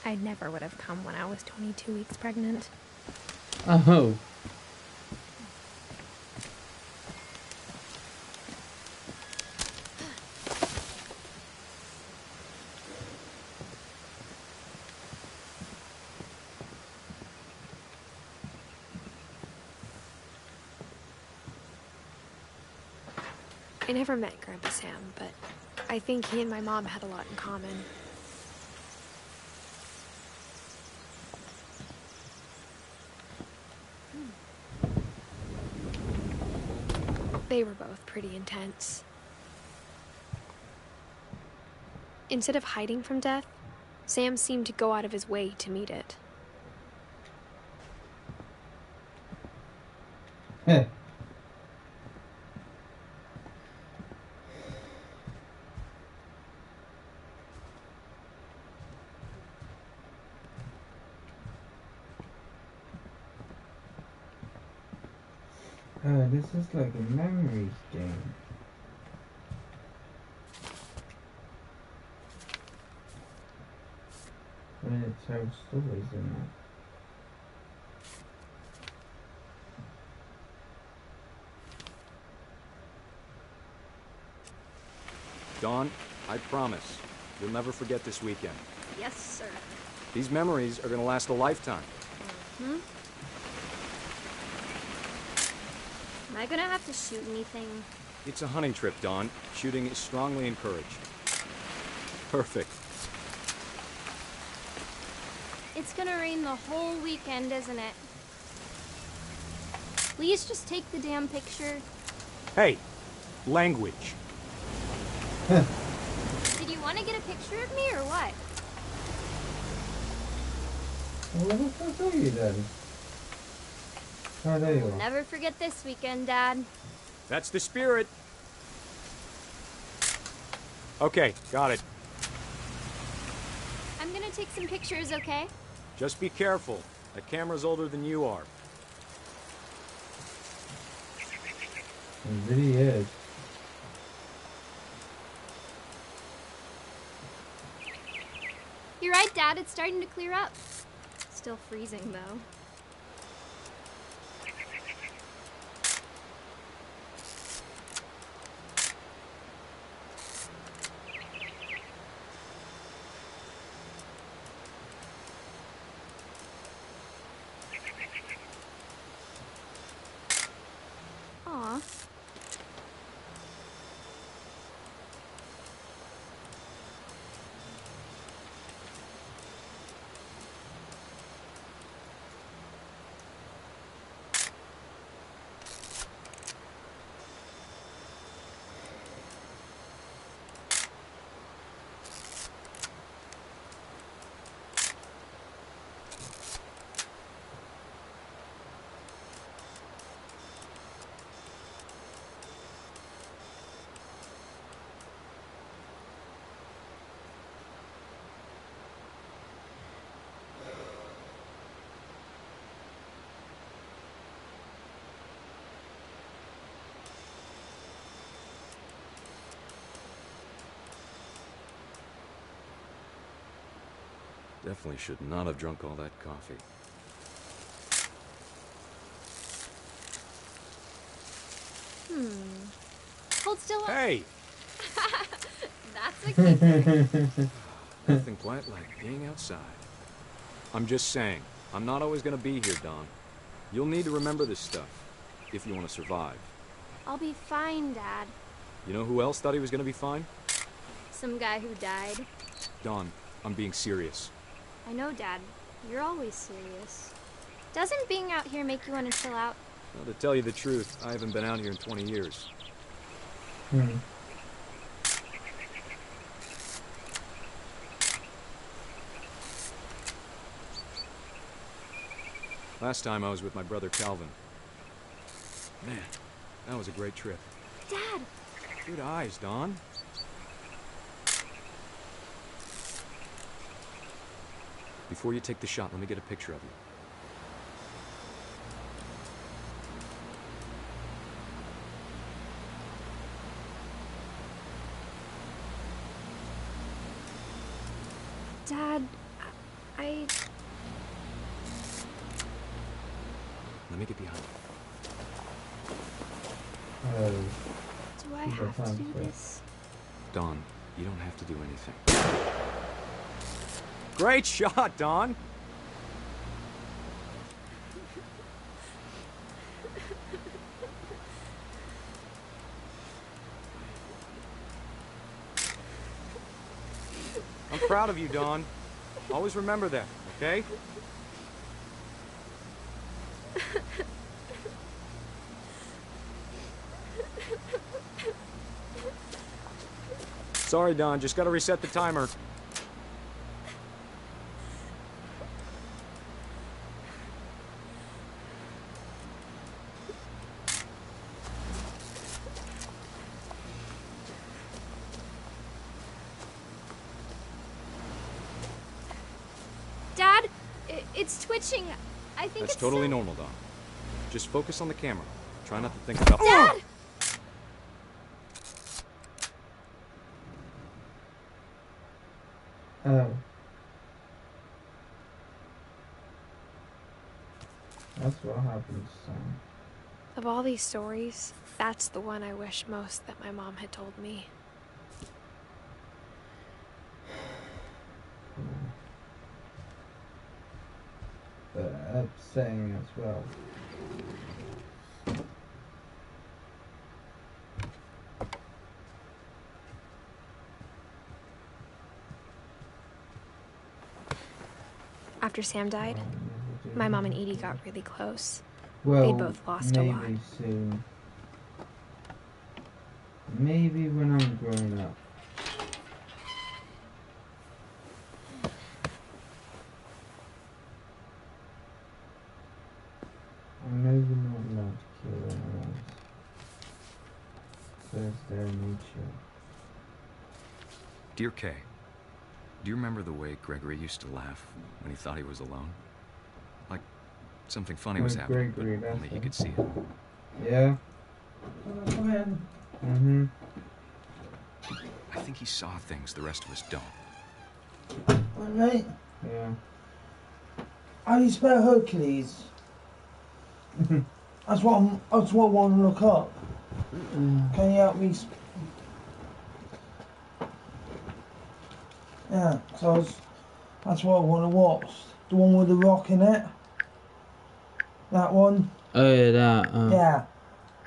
I never would have come when I was 22 weeks pregnant. Oh. I never met Grandpa Sam, but I think he and my mom had a lot in common. They were both pretty intense. Instead of hiding from death, Sam seemed to go out of his way to meet it. This is like a memories game. When it tells stories in it. Dawn, I promise, you'll never forget this weekend. Yes, sir. These memories are gonna last a lifetime. Hmm? Am I gonna have to shoot anything? It's a hunting trip, Dawn. Shooting is strongly encouraged. Perfect. It's gonna rain the whole weekend, isn't it? Please just take the damn picture. Hey, language. Did you want to get a picture of me or what? Well, what the fuck are you then? Oh, there you are. Never forget this weekend, Dad. That's the spirit. Okay, got it. I'm gonna take some pictures, okay? Just be careful. That camera's older than you are. It really is. You're right, Dad. It's starting to clear up. Still freezing, though. Aw. Definitely should not have drunk all that coffee. Hold still. Hey! That's a keeper. Nothing quite like being outside. I'm just saying, I'm not always gonna be here, Don. You'll need to remember this stuff, if you want to survive. I'll be fine, Dad. You know who else thought he was gonna be fine? Some guy who died. Don, I'm being serious. I know, Dad. You're always serious. Doesn't being out here make you want to chill out? Well, to tell you the truth, I haven't been out here in 20 years. Last time I was with my brother Calvin. Man, that was a great trip. Dad! Good eyes, Don. Before you take the shot, let me get a picture of you. Dad, I... Let me get behind you. Do I have to do this? Don, you don't have to do anything. Great shot, Don! I'm proud of you, Don. Always remember that, okay? Sorry, Don. Just gotta reset the timer. Dad, it's twitching. I think That's it's totally normal, Don. Just focus on the camera. Try not to think about... Dad! Oh. That's what happens, son. Of all these stories, that's the one I wish most that my mom had told me. Upsetting as well. After Sam died, my mom and Edie got really close. Well, They both lost a lot. maybe soon. Maybe when I'm grown up. I'm maybe not allowed to kill animals. So it's their nature. Dear Kay, do you remember the way Gregory used to laugh when he thought he was alone? Like something funny was happening, Gregory, but only he it. could see it. Yeah? Come in. Mm-hmm. I think he saw things the rest of us don't. All right. Yeah. How do you spell Hercules? That's what I want to look up. Can you help me? Yeah, so that's what I want to watch. The one with the rock in it. That one. Oh yeah, that. Yeah.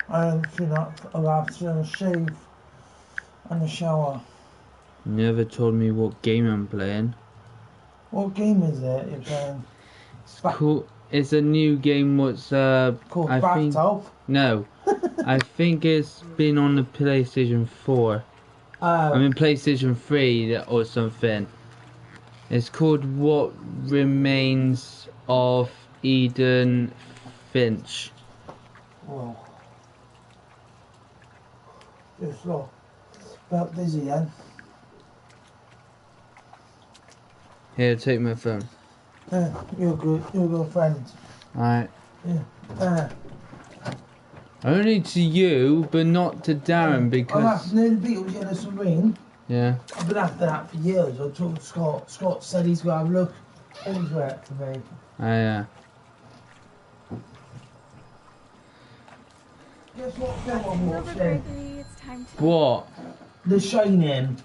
I think I'll have to shave and a shower. Never told me what game I'm playing. What game is it you're playing? It's cool. It's a new game. What's Called I think Bathtub? no. I think it's been on the PlayStation 4. I mean PlayStation 3 or something. It's called What Remains of Eden Finch. Oh. Just look. Felt dizzy then. Here, take my phone. You're good. You're a good friend. Alright. Yeah. Only to you, but not to Darren I'm because. after the Beatles in a submarine. Yeah. I've been after that for years. I told Scott. Scott said he's got to have a look He's wet for me. Yeah. Guess what film I'm watching? Gregory, it's time to... What? The Shining.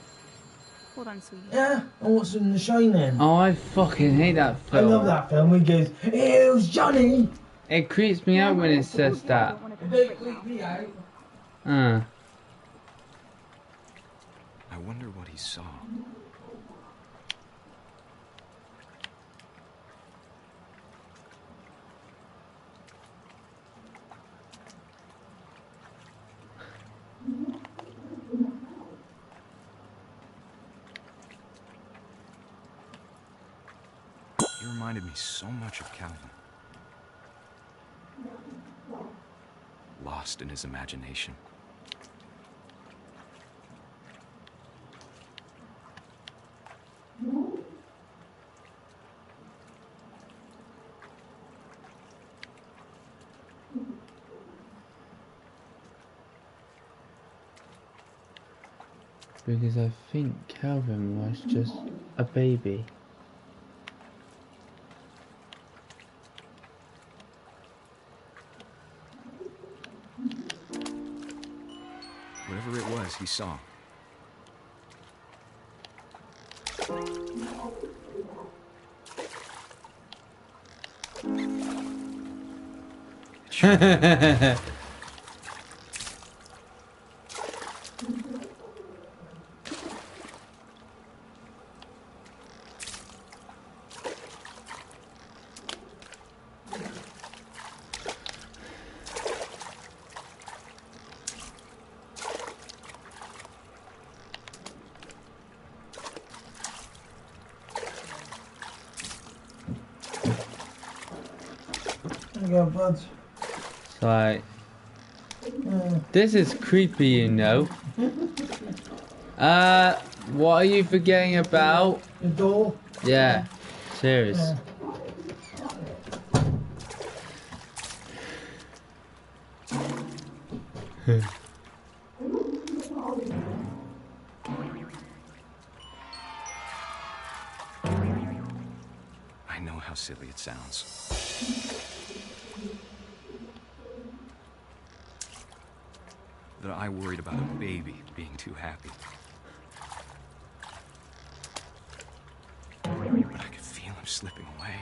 Hold on, sweetie. Yeah, I'm watching The Shining. Oh, I fucking hate that film. I love that film. He goes, "Here's Johnny." It creeps me out when it says that. It don't creep me out. I wonder what he saw. He reminded me so much of Calvin. Lost in his imagination. Because I think Calvin was just a baby. Whatever it was he saw. There you go, buds. It's like, this is creepy, you know. What are you forgetting about? The door? Yeah, serious. Yeah. I know how silly it sounds. That I worried about a baby being too happy. But I could feel him slipping away.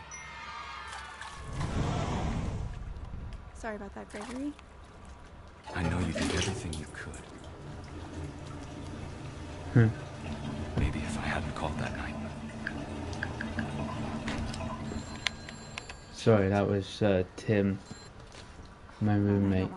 Sorry about that, Gregory. I know you did everything you could. Maybe if I hadn't called that night. Sorry, that was Tim, my roommate.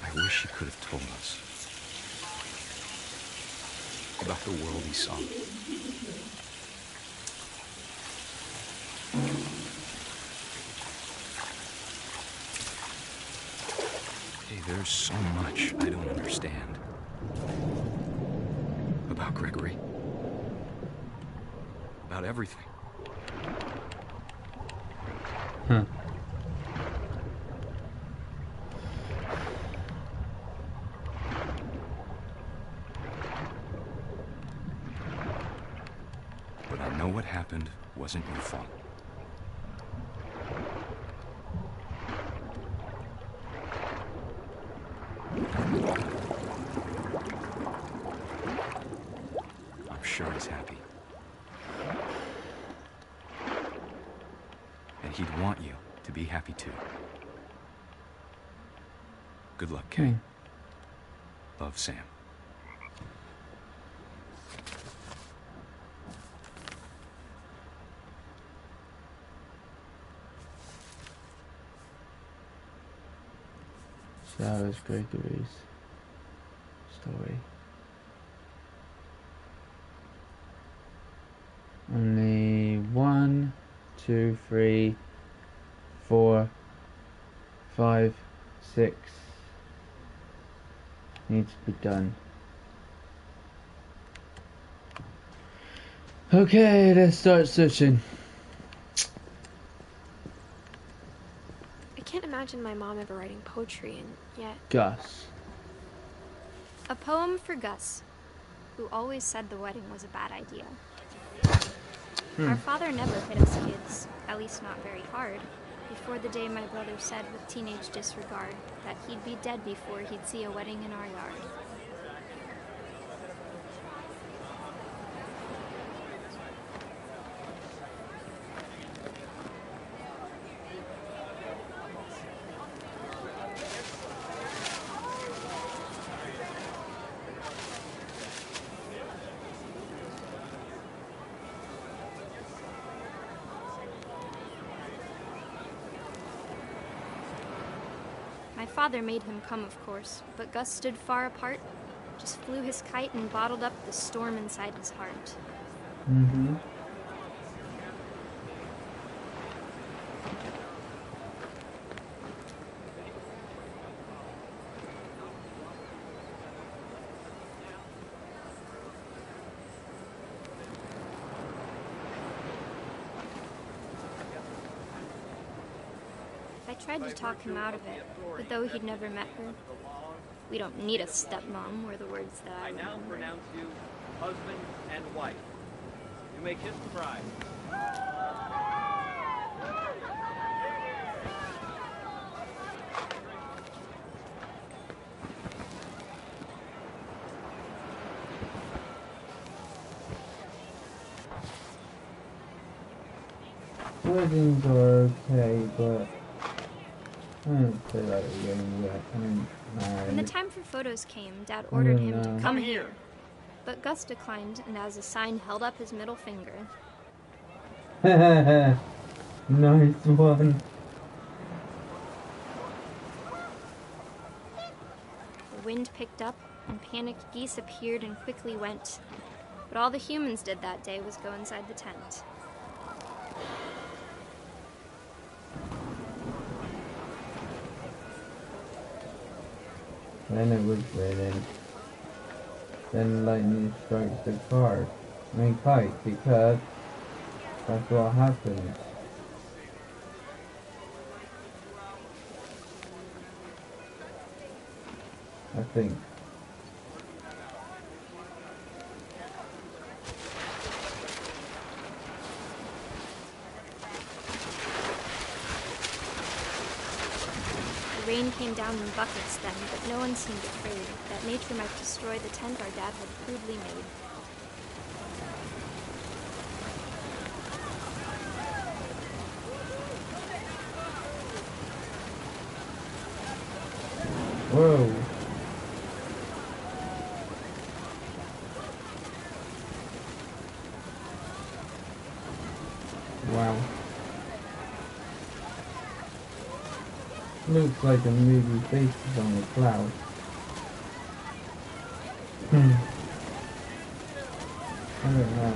I wish he could have told us about the world he saw. Hey, there's so much I don't understand about Gregory, about everything. But I know what happened wasn't your fault. I'm sure he's happy. And he'd want you to be happy too. Good luck, Kay. Love, Sam. So that was Gregory's story. 2, 3, 4, 5, 6 needs to be done. Okay, let's start searching. I can't imagine my mom ever writing poetry, and yet... Gus. A poem for Gus, who always said the wedding was a bad idea. Our father never hit us kids, at least not very hard, before the day my brother said with teenage disregard that he'd be dead before he'd see a wedding in our yard. My father made him come, of course, but Gus stood far apart, just flew his kite and bottled up the storm inside his heart. Mm-hmm. I tried to talk him out of it, but though he'd never met her, "We don't need a stepmom," were the words that I now remembered. pronounce you husband and wife. You may kiss the bride. Weddings are okay, but I don't feel like we're getting wet. When the time for photos came, Dad ordered him to come here. But Gus declined, and as a sign held up his middle finger. Nice one. The wind picked up, and panicked geese appeared and quickly went. But all the humans did that day was go inside the tent. Then it was raining. Then lightning strikes the car. Kite, because that's what happens. I think. The rain came down in buckets then, but no one seemed afraid that nature might destroy the tent our dad had crudely made. Whoa. Wow. Looks like a movie faces on the cloud. I don't know.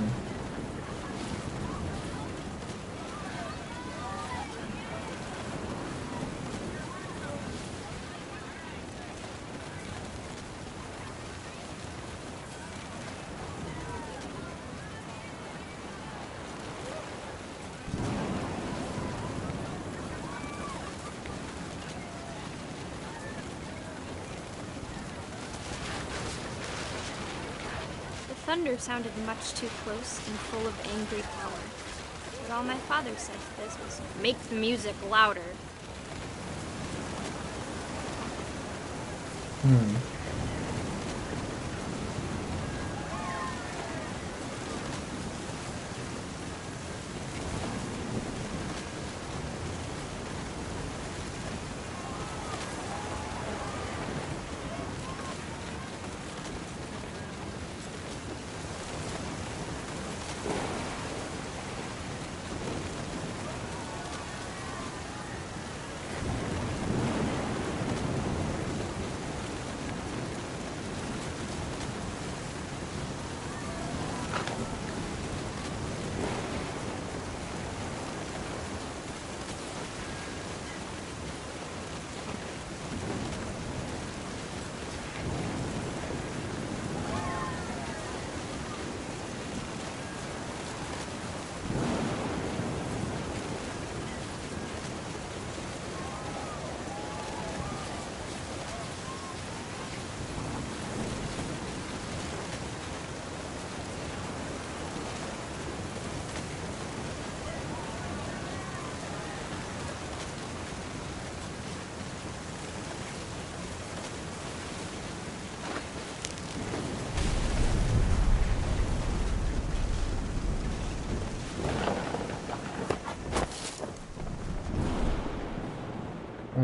Thunder sounded much too close and full of angry power. But all my father said to this was, "Make the music louder."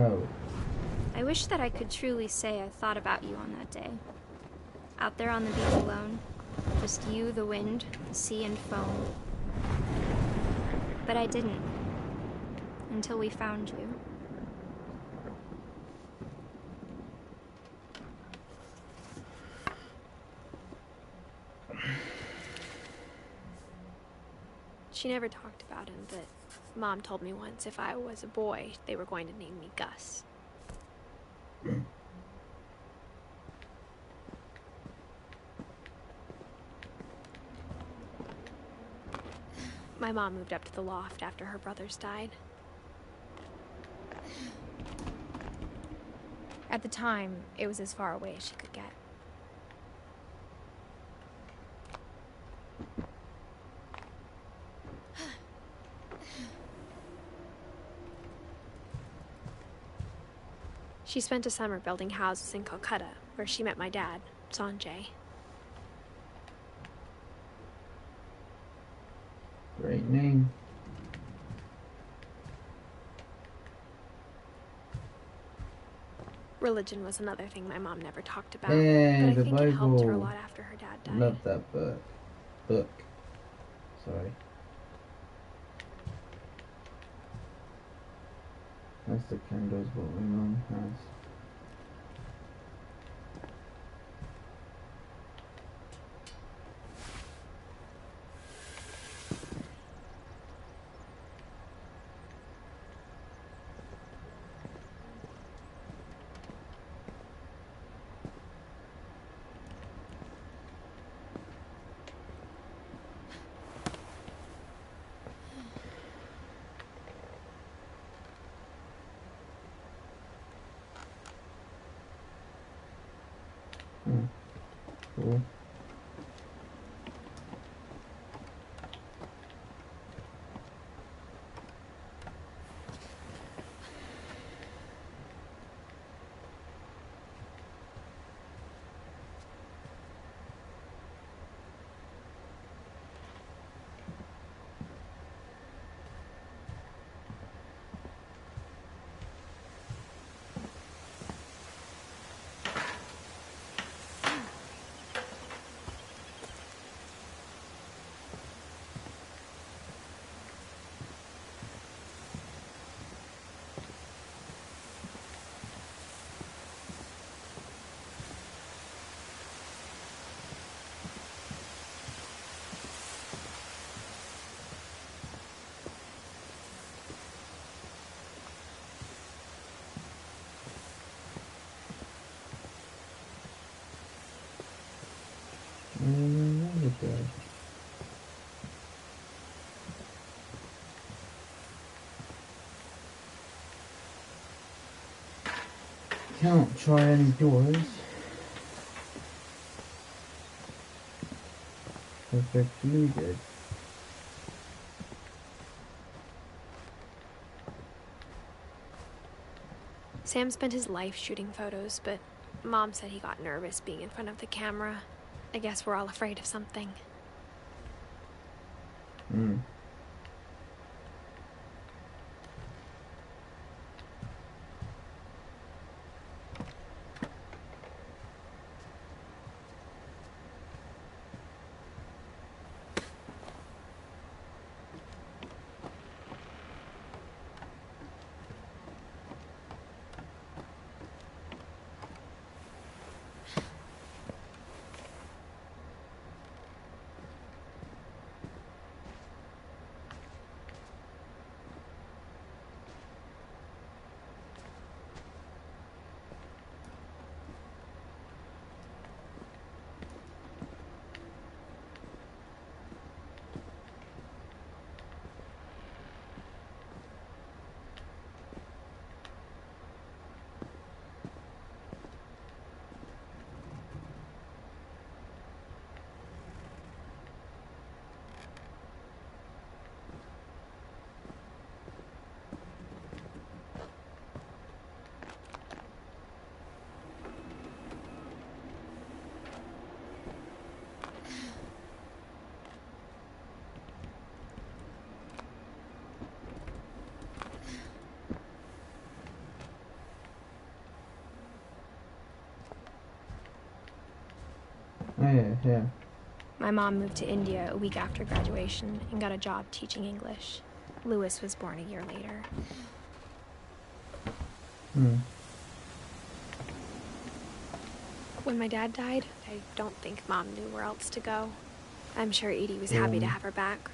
No. I wish that I could truly say I thought about you on that day. Out there on the beach alone. Just you, the wind, the sea, and foam. But I didn't. Until we found you. She never talked about him, but Mom told me once if I was a boy, they were going to name me Gus. My mom moved up to the loft after her brothers died. At the time, it was as far away as she could get. She spent a summer building houses in Calcutta, where she met my dad, Sanjay. Great name. Religion was another thing my mom never talked about, Hey, but I the think it helped her a Bible. lot after her dad died. Love that book. Sorry. That's the candles what my mum has. Cool. Can't try any doors. Because they're fluted. Sam spent his life shooting photos, but Mom said he got nervous being in front of the camera. I guess we're all afraid of something. yeah. My mom moved to India a week after graduation and got a job teaching English. Lewis was born a year later. When my dad died, I don't think Mom knew where else to go. I'm sure Edie was happy to have her back.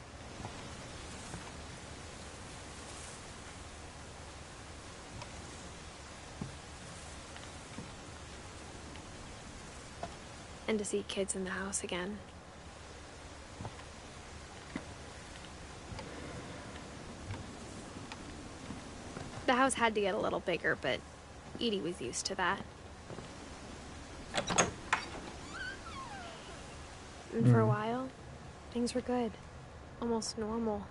And to see kids in the house again. The house had to get a little bigger, but Edie was used to that. And for a while, things were good. Almost normal.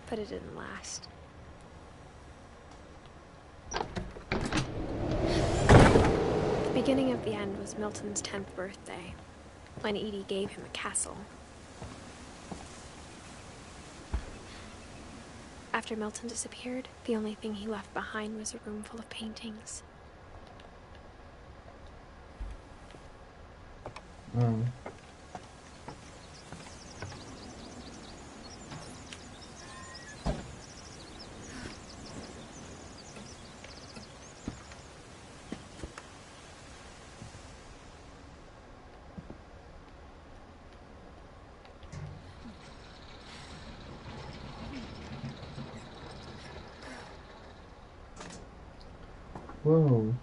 But it didn't last. The beginning of the end was Milton's 10th birthday, when Edie gave him a castle. After Milton disappeared, the only thing he left behind was a room full of paintings. Whoa.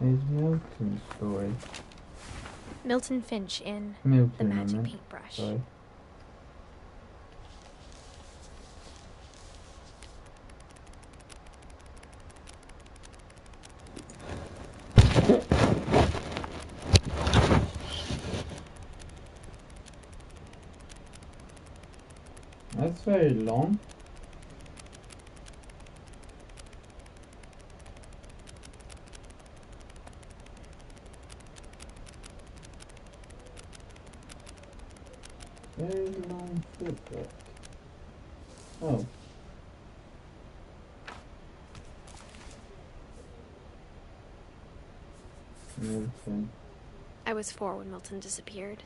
It's Milton's story. Milton Finch in The Magic Paintbrush. Sorry. That's very long. Very long footprint. Oh. Milton. I was 4 when Milton disappeared.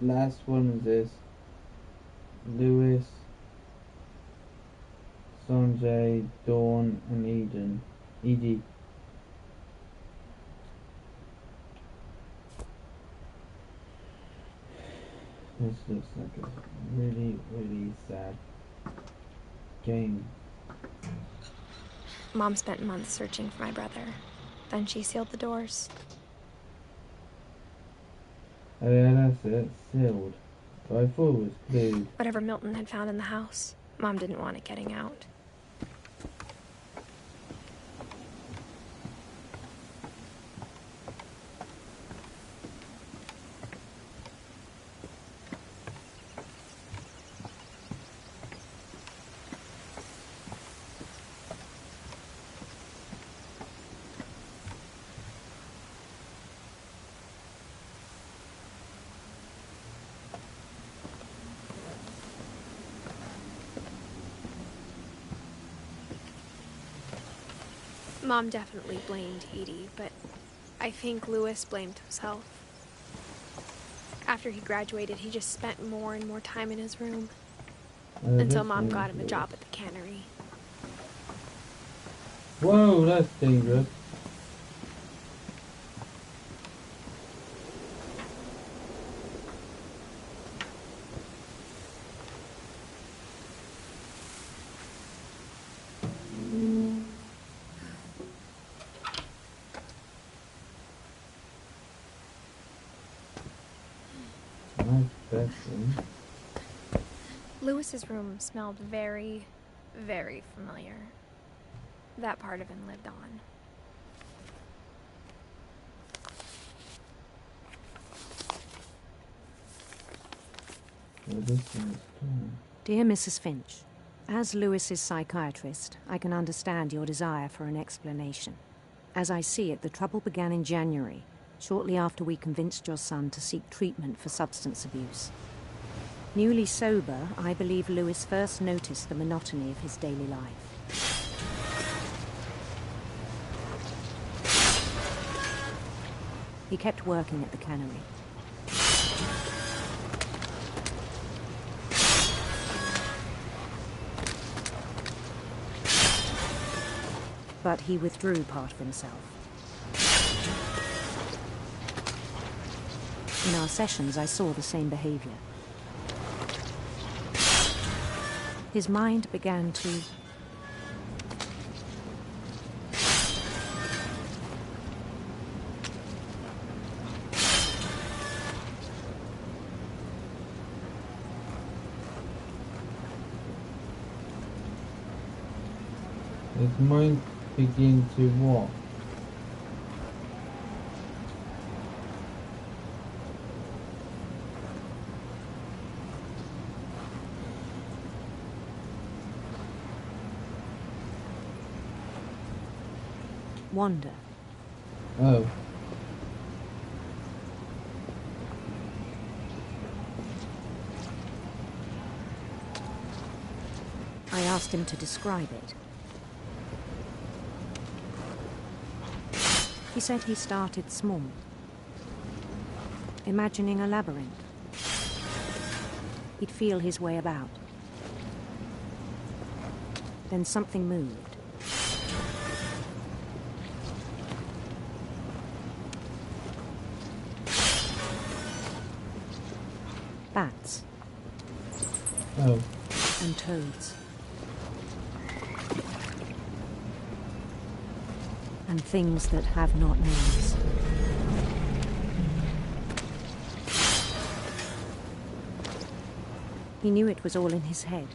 Last one is this. Lewis, Sanjay, Dawn, and Edie. This looks like a really, really sad game. Mom spent months searching for my brother. Then she sealed the doors. Oh yeah, that's it. Sealed. But I thought it was glued. Whatever Milton had found in the house, Mom didn't want it getting out. Mom definitely blamed Edie, but I think Lewis blamed himself. After he graduated, he just spent more and more time in his room. Until Mom got him a job at the cannery. Whoa, that's dangerous. Lewis's room smelled very, very familiar. That part of him lived on. Dear Mrs. Finch, as Lewis's psychiatrist, I can understand your desire for an explanation. As I see it, the trouble began in January, shortly after we convinced your son to seek treatment for substance abuse. Newly sober, I believe Lewis first noticed the monotony of his daily life. He kept working at the cannery. But he withdrew part of himself. In our sessions, I saw the same behavior. His mind began to his mind begin to what? wander. Oh. I asked him to describe it. He said he started small, imagining a labyrinth. He'd feel his way about. Then something moved. Bats. Oh. And toads. And things that have not names. He knew it was all in his head.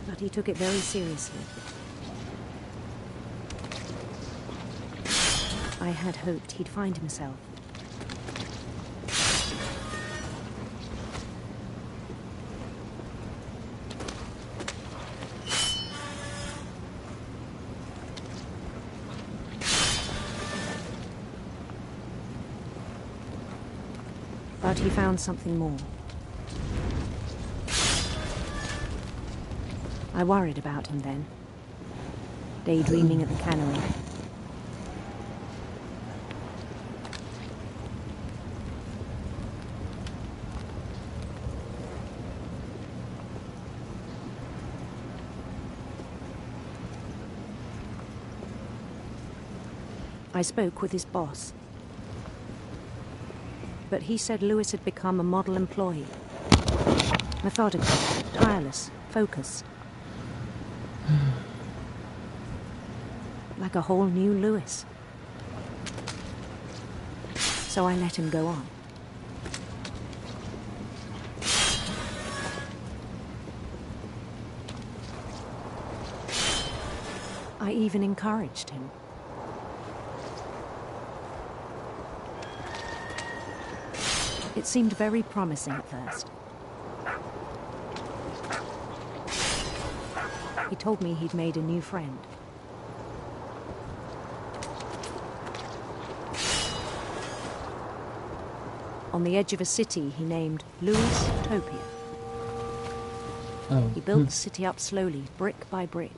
But he took it very seriously. I had hoped he'd find himself. But he found something more. I worried about him then, daydreaming at the cannery. I spoke with his boss. But he said Lewis had become a model employee. Methodical, tireless, focused. Like a whole new Lewis. So I let him go on. I even encouraged him. It seemed very promising at first. He told me he'd made a new friend. On the edge of a city he named Louis Topia. Oh. He built the city up slowly, brick by brick.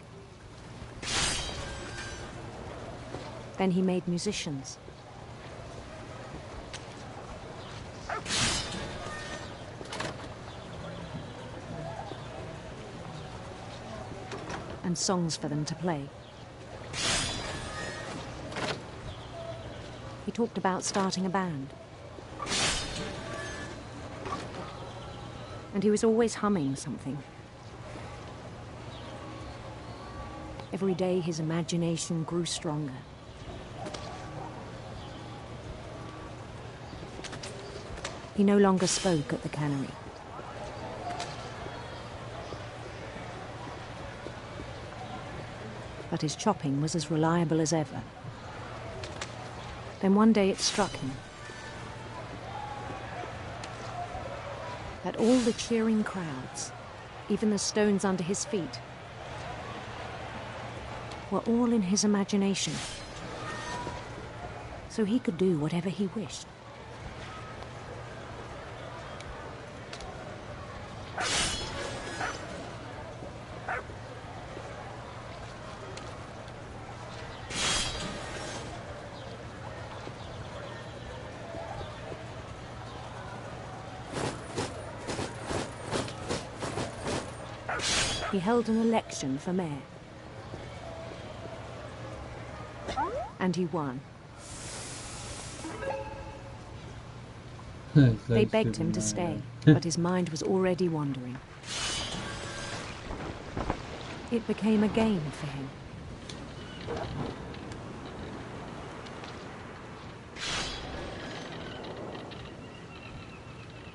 Then he made musicians. And songs for them to play. He talked about starting a band. And he was always humming something. Every day his imagination grew stronger. He no longer spoke at the cannery. But his chopping was as reliable as ever. Then one day it struck him that all the cheering crowds, even the stones under his feet, were all in his imagination. So he could do whatever he wished. He held an election for mayor. And he won. They begged him to stay, but his mind was already wandering. It became a game for him.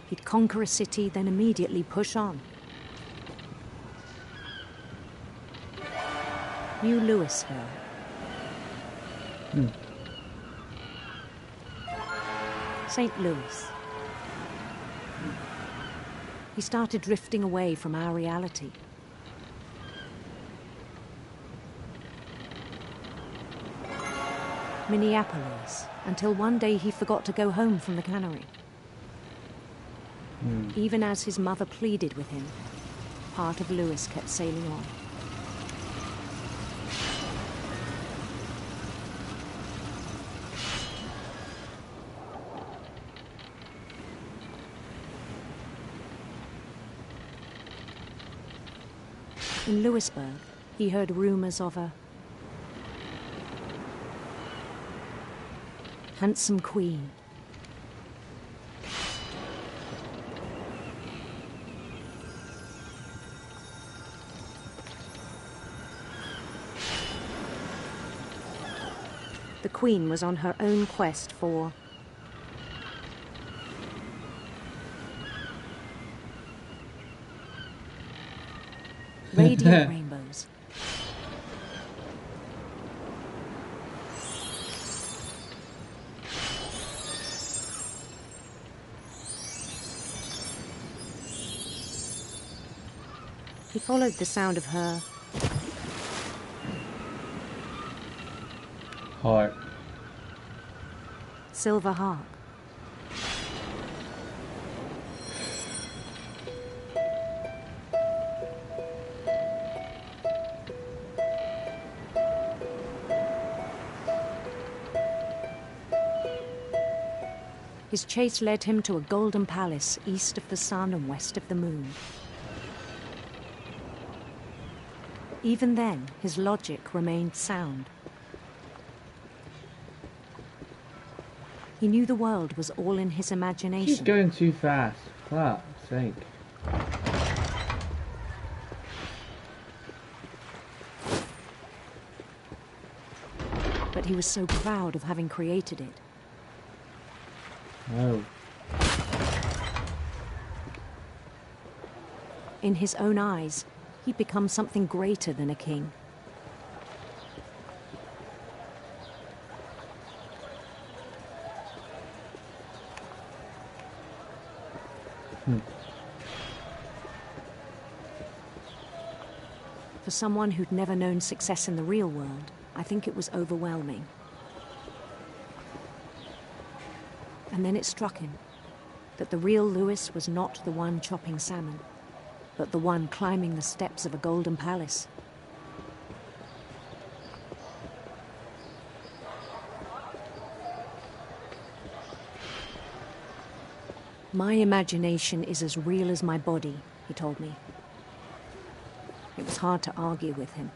He'd conquer a city, then immediately push on. New Louisville. St. Louis. He started drifting away from our reality. Minneapolis, until one day he forgot to go home from the cannery. Even as his mother pleaded with him, part of Louis kept sailing on. In Louisburg, he heard rumors of a handsome queen. The queen was on her own quest for radiant rainbows. He followed the sound of her heart. Silver harp. His chase led him to a golden palace east of the sun and west of the moon. Even then, his logic remained sound. He knew the world was all in his imagination. He's going too fast. Fuck's sake. But he was so proud of having created it. Oh. In his own eyes, he'd become something greater than a king. For someone who'd never known success in the real world, I think it was overwhelming. And then it struck him that the real Louis was not the one chopping salmon, but the one climbing the steps of a golden palace. My imagination is as real as my body, he told me. It was hard to argue with him.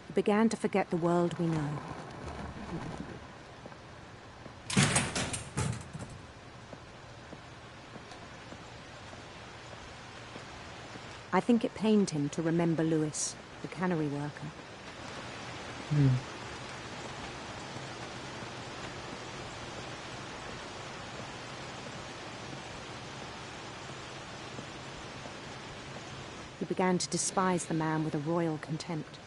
He began to forget the world we know. I think it pained him to remember Louis, the cannery worker. He began to despise the man with a royal contempt.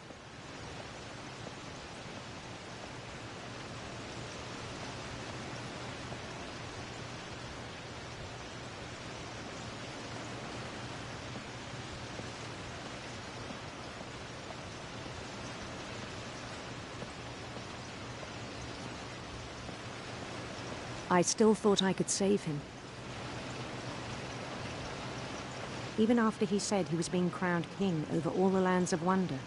I still thought I could save him. Even after he said he was being crowned king over all the lands of wonder.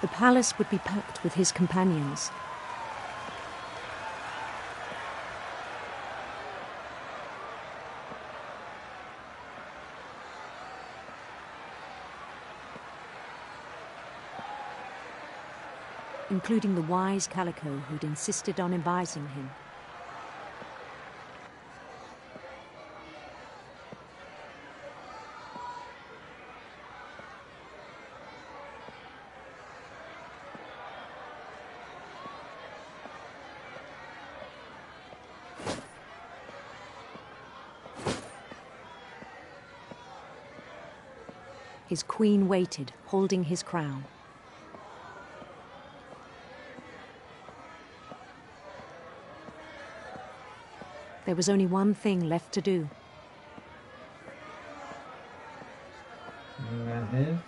The palace would be packed with his companions. Including the wise Calico who'd insisted on advising him. His queen waited, holding his crown. There was only one thing left to do. And that is?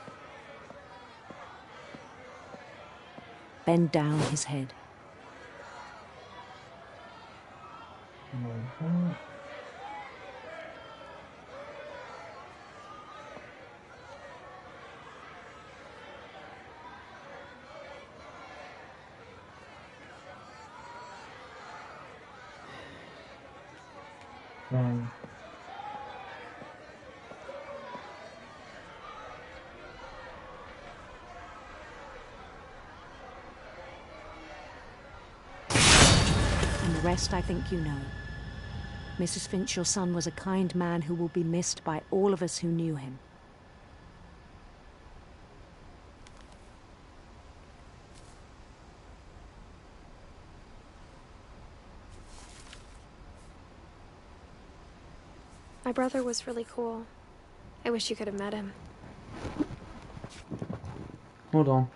Bend down his head. And the rest I think you know. Mrs. Finch, your son was a kind man who will be missed by all of us who knew him. My brother was really cool. I wish you could have met him. hold on.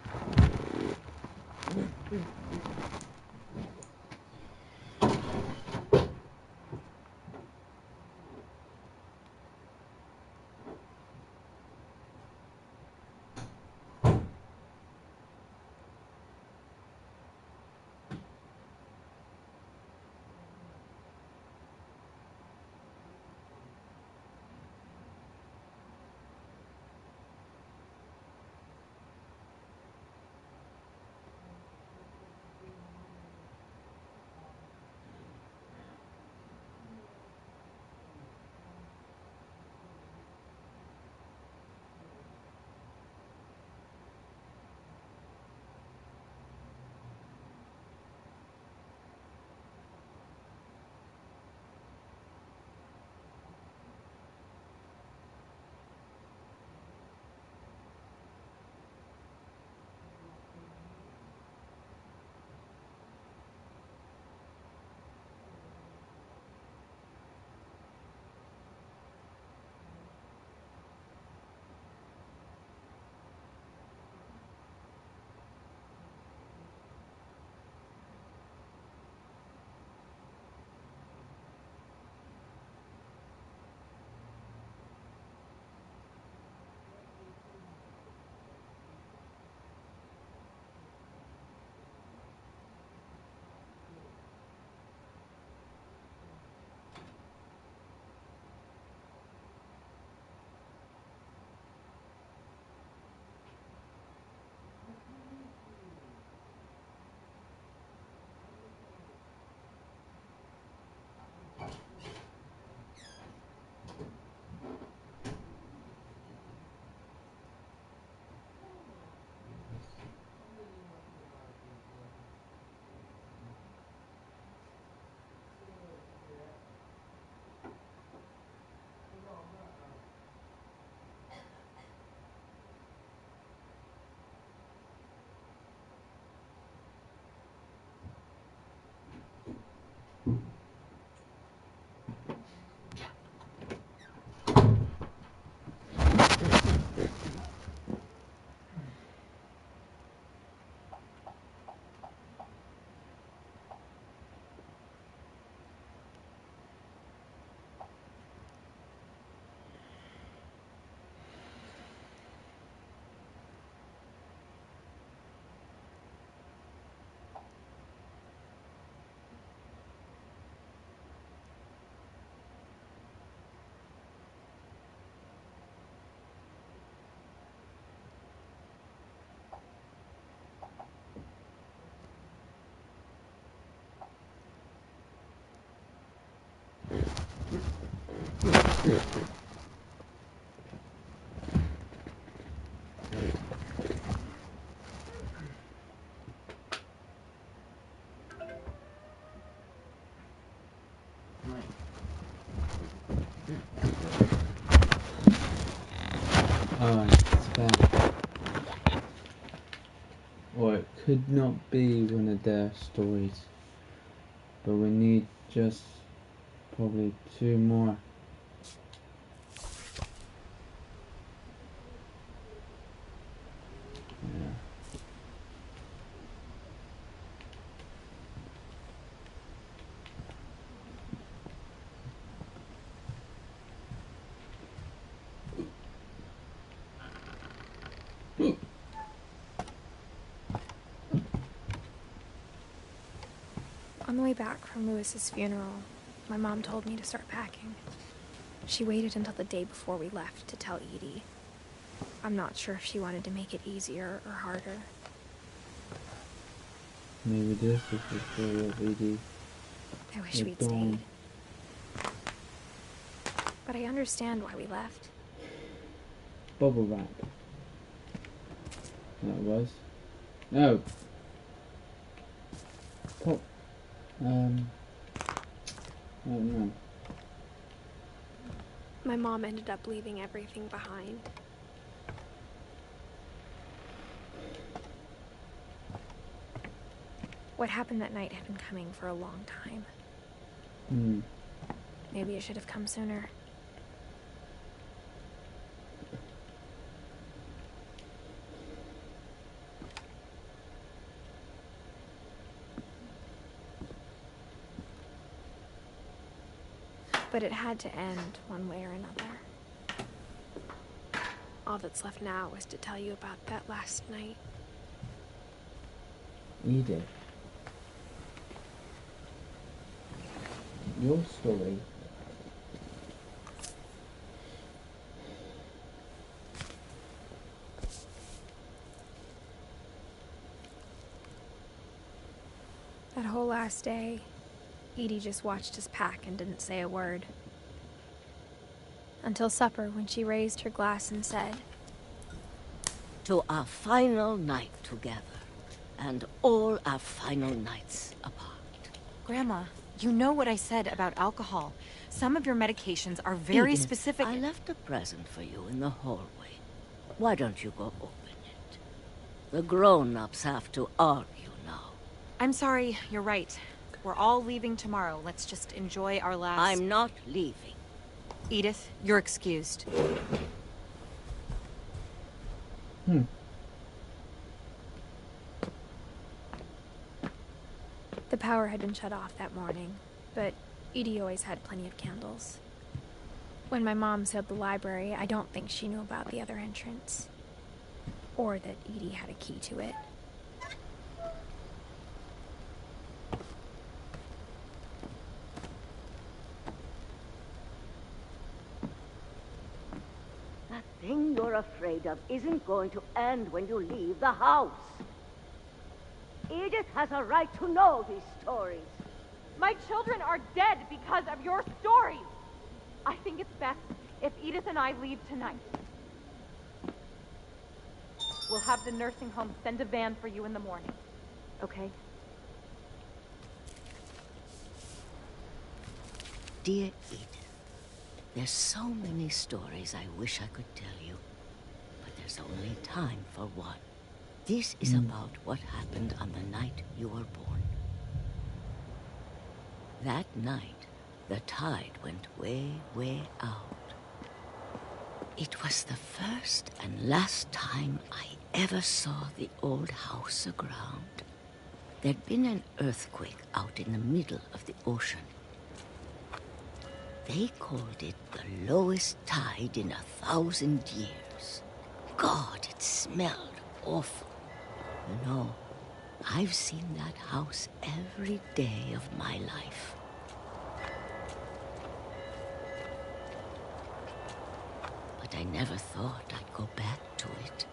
Alright, it's back. Or it could not be one of their stories. But we need just probably 2 more. Yeah. On the way back from Lewis's funeral, my mom told me to start packing. She waited until the day before we left to tell Edie. I'm not sure if she wanted to make it easier or harder. Maybe this is the story of Edie. I wish we'd stayed. But I understand why we left. Bubble wrap. That was. No. Pop. I don't know. My mom ended up leaving everything behind. What happened that night had been coming for a long time. Maybe it should have come sooner. But it had to end one way or another. All that's left now is to tell you about that last night. Edith. Your story. That whole last day, Edie just watched us pack and didn't say a word. Until supper, when she raised her glass and said, "To our final night together, and all our final nights apart." Grandma, you know what I said about alcohol. Some of your medications are very Edith, specific. I left a present for you in the hallway. Why don't you go open it? The grown-ups have to argue now. I'm sorry, you're right. We're all leaving tomorrow. Let's just enjoy our last... I'm not leaving. Edith, you're excused. The power had been shut off that morning, but Edie always had plenty of candles. When my mom sealed the library, I don't think she knew about the other entrance. Or that Edie had a key to it. That thing you're afraid of isn't going to end when you leave the house. Edith has a right to know these stories. My children are dead because of your stories. I think it's best if Edith and I leave tonight. We'll have the nursing home send a van for you in the morning. Okay? Dear Edith, there's so many stories I wish I could tell you, but there's only time for one. This is about what happened on the night you were born. That night, the tide went way, way out. It was the first and last time I ever saw the old house aground. There'd been an earthquake out in the middle of the ocean. They called it the lowest tide in 1,000 years. God, it smelled awful. You know, I've seen that house every day of my life. But I never thought I'd go back to it.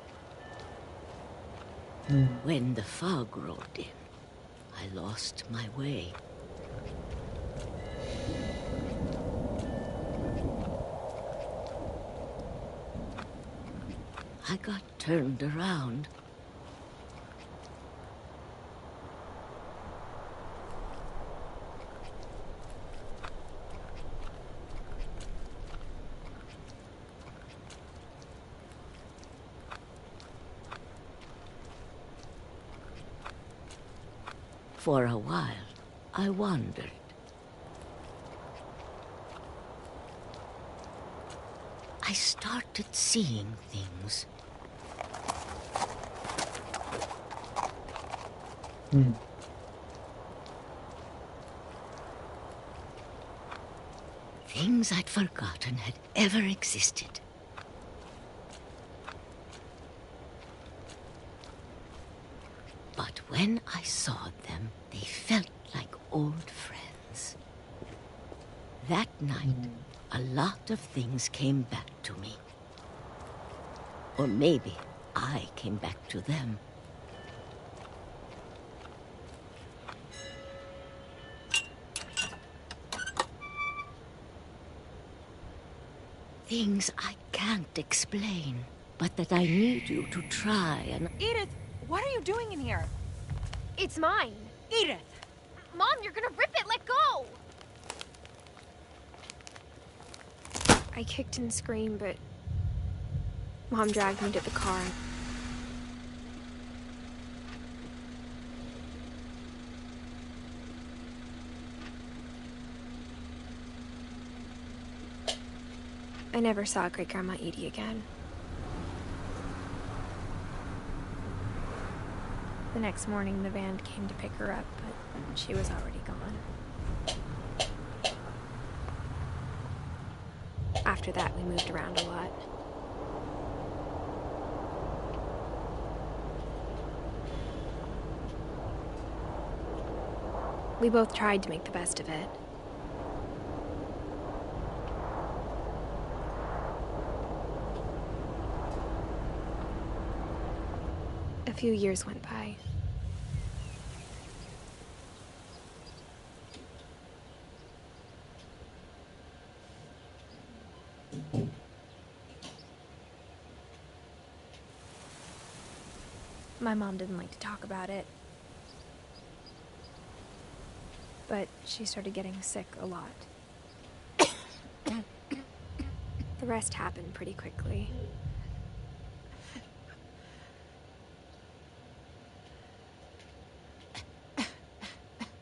When the fog rolled in, I lost my way. turned around. For a while, I wondered. I started seeing things. Things I'd forgotten had ever existed. But when I saw them, they felt like old friends. That night, a lot of things came back to me. Or maybe I came back to them. Things I can't explain, but that I need you to try and... Edith, what are you doing in here? It's mine. Edith! Mom, you're gonna rip it! Let go! I kicked and screamed, but Mom dragged me to the car. I never saw Great-Grandma Edie again. The next morning, the van came to pick her up, but she was already gone. After that, we moved around a lot. We both tried to make the best of it. A few years went by. My mom didn't like to talk about it. But she started getting sick a lot. The rest happened pretty quickly.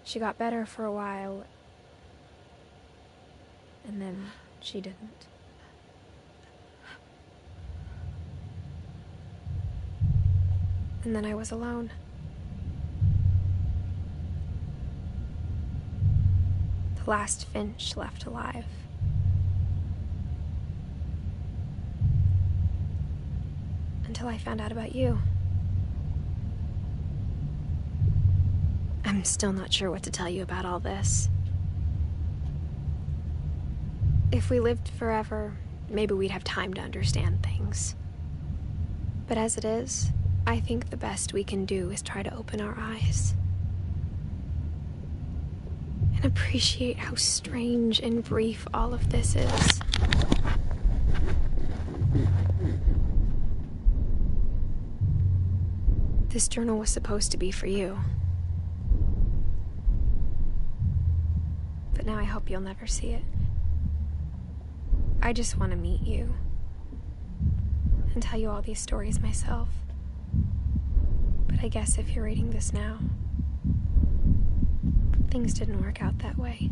She got better for a while, and then she didn't. And then I was alone. The last Finch left alive. Until I found out about you. I'm still not sure what to tell you about all this. If we lived forever, maybe we'd have time to understand things. But as it is, I think the best we can do is try to open our eyes. And appreciate how strange and brief all of this is. This journal was supposed to be for you. But now I hope you'll never see it. I just want to meet you and tell you all these stories myself. But I guess if you're reading this now, things didn't work out that way.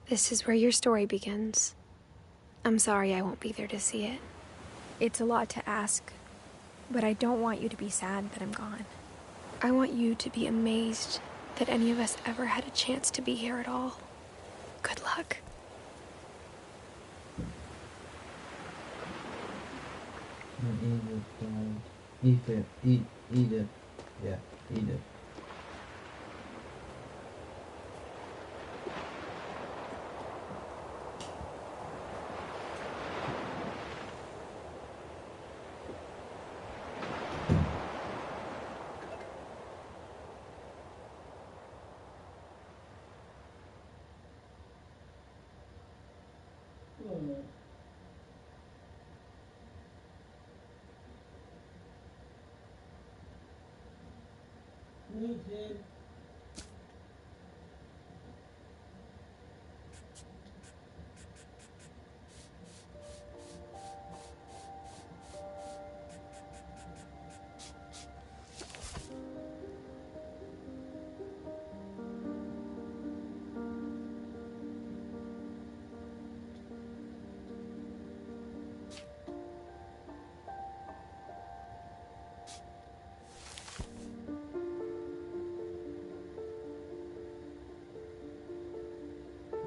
This is where your story begins. I'm sorry I won't be there to see it. It's a lot to ask, but I don't want you to be sad that I'm gone. I want you to be amazed that any of us ever had a chance to be here at all. Good luck. Edith. Yeah, Edith.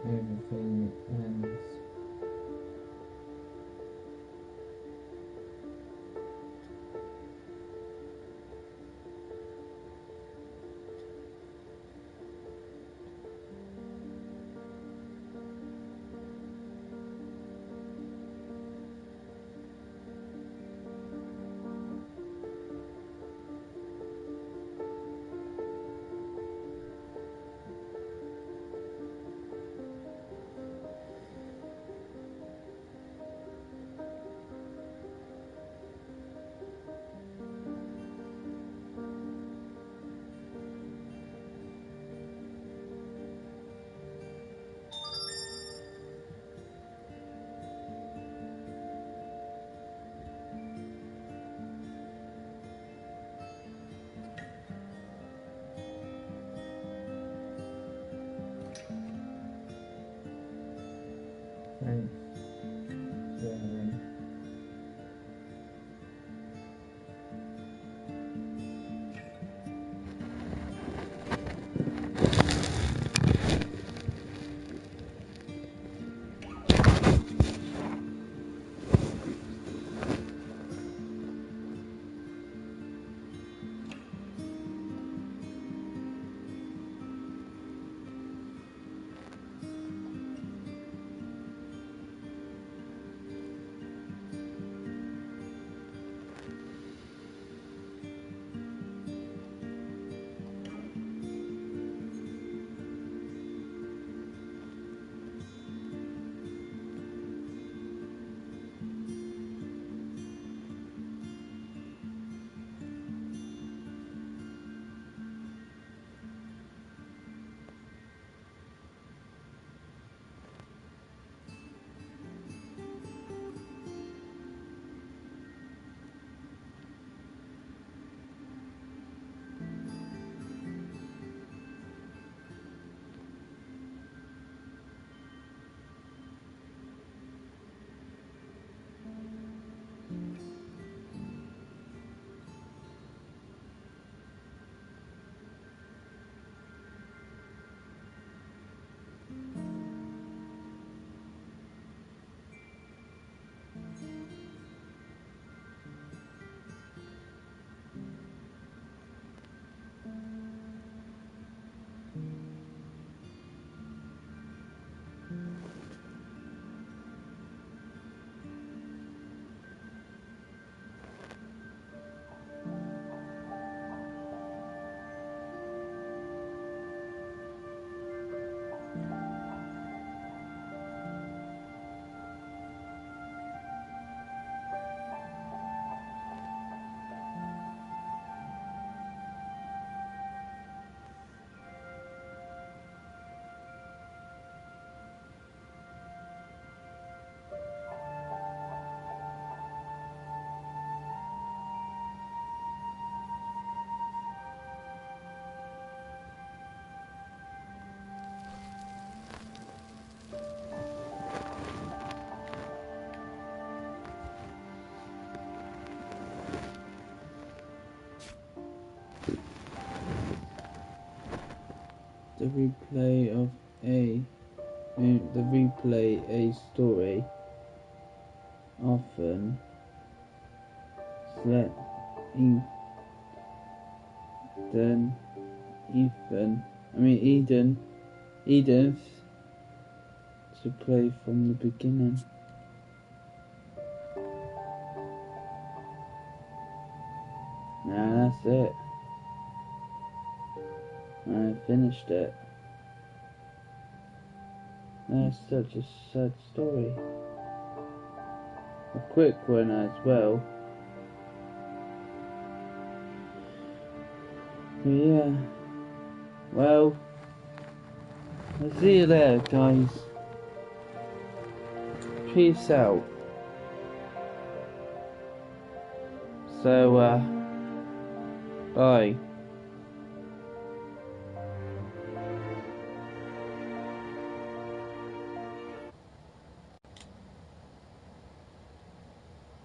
Everything ends. Thanks. Sharing. The replay a story often let Edith to play from the beginning. Nah, that's it. I finished it. That's such a sad story. A quick one as well. Yeah. Well, I'll see you later, guys. Peace out. So, bye.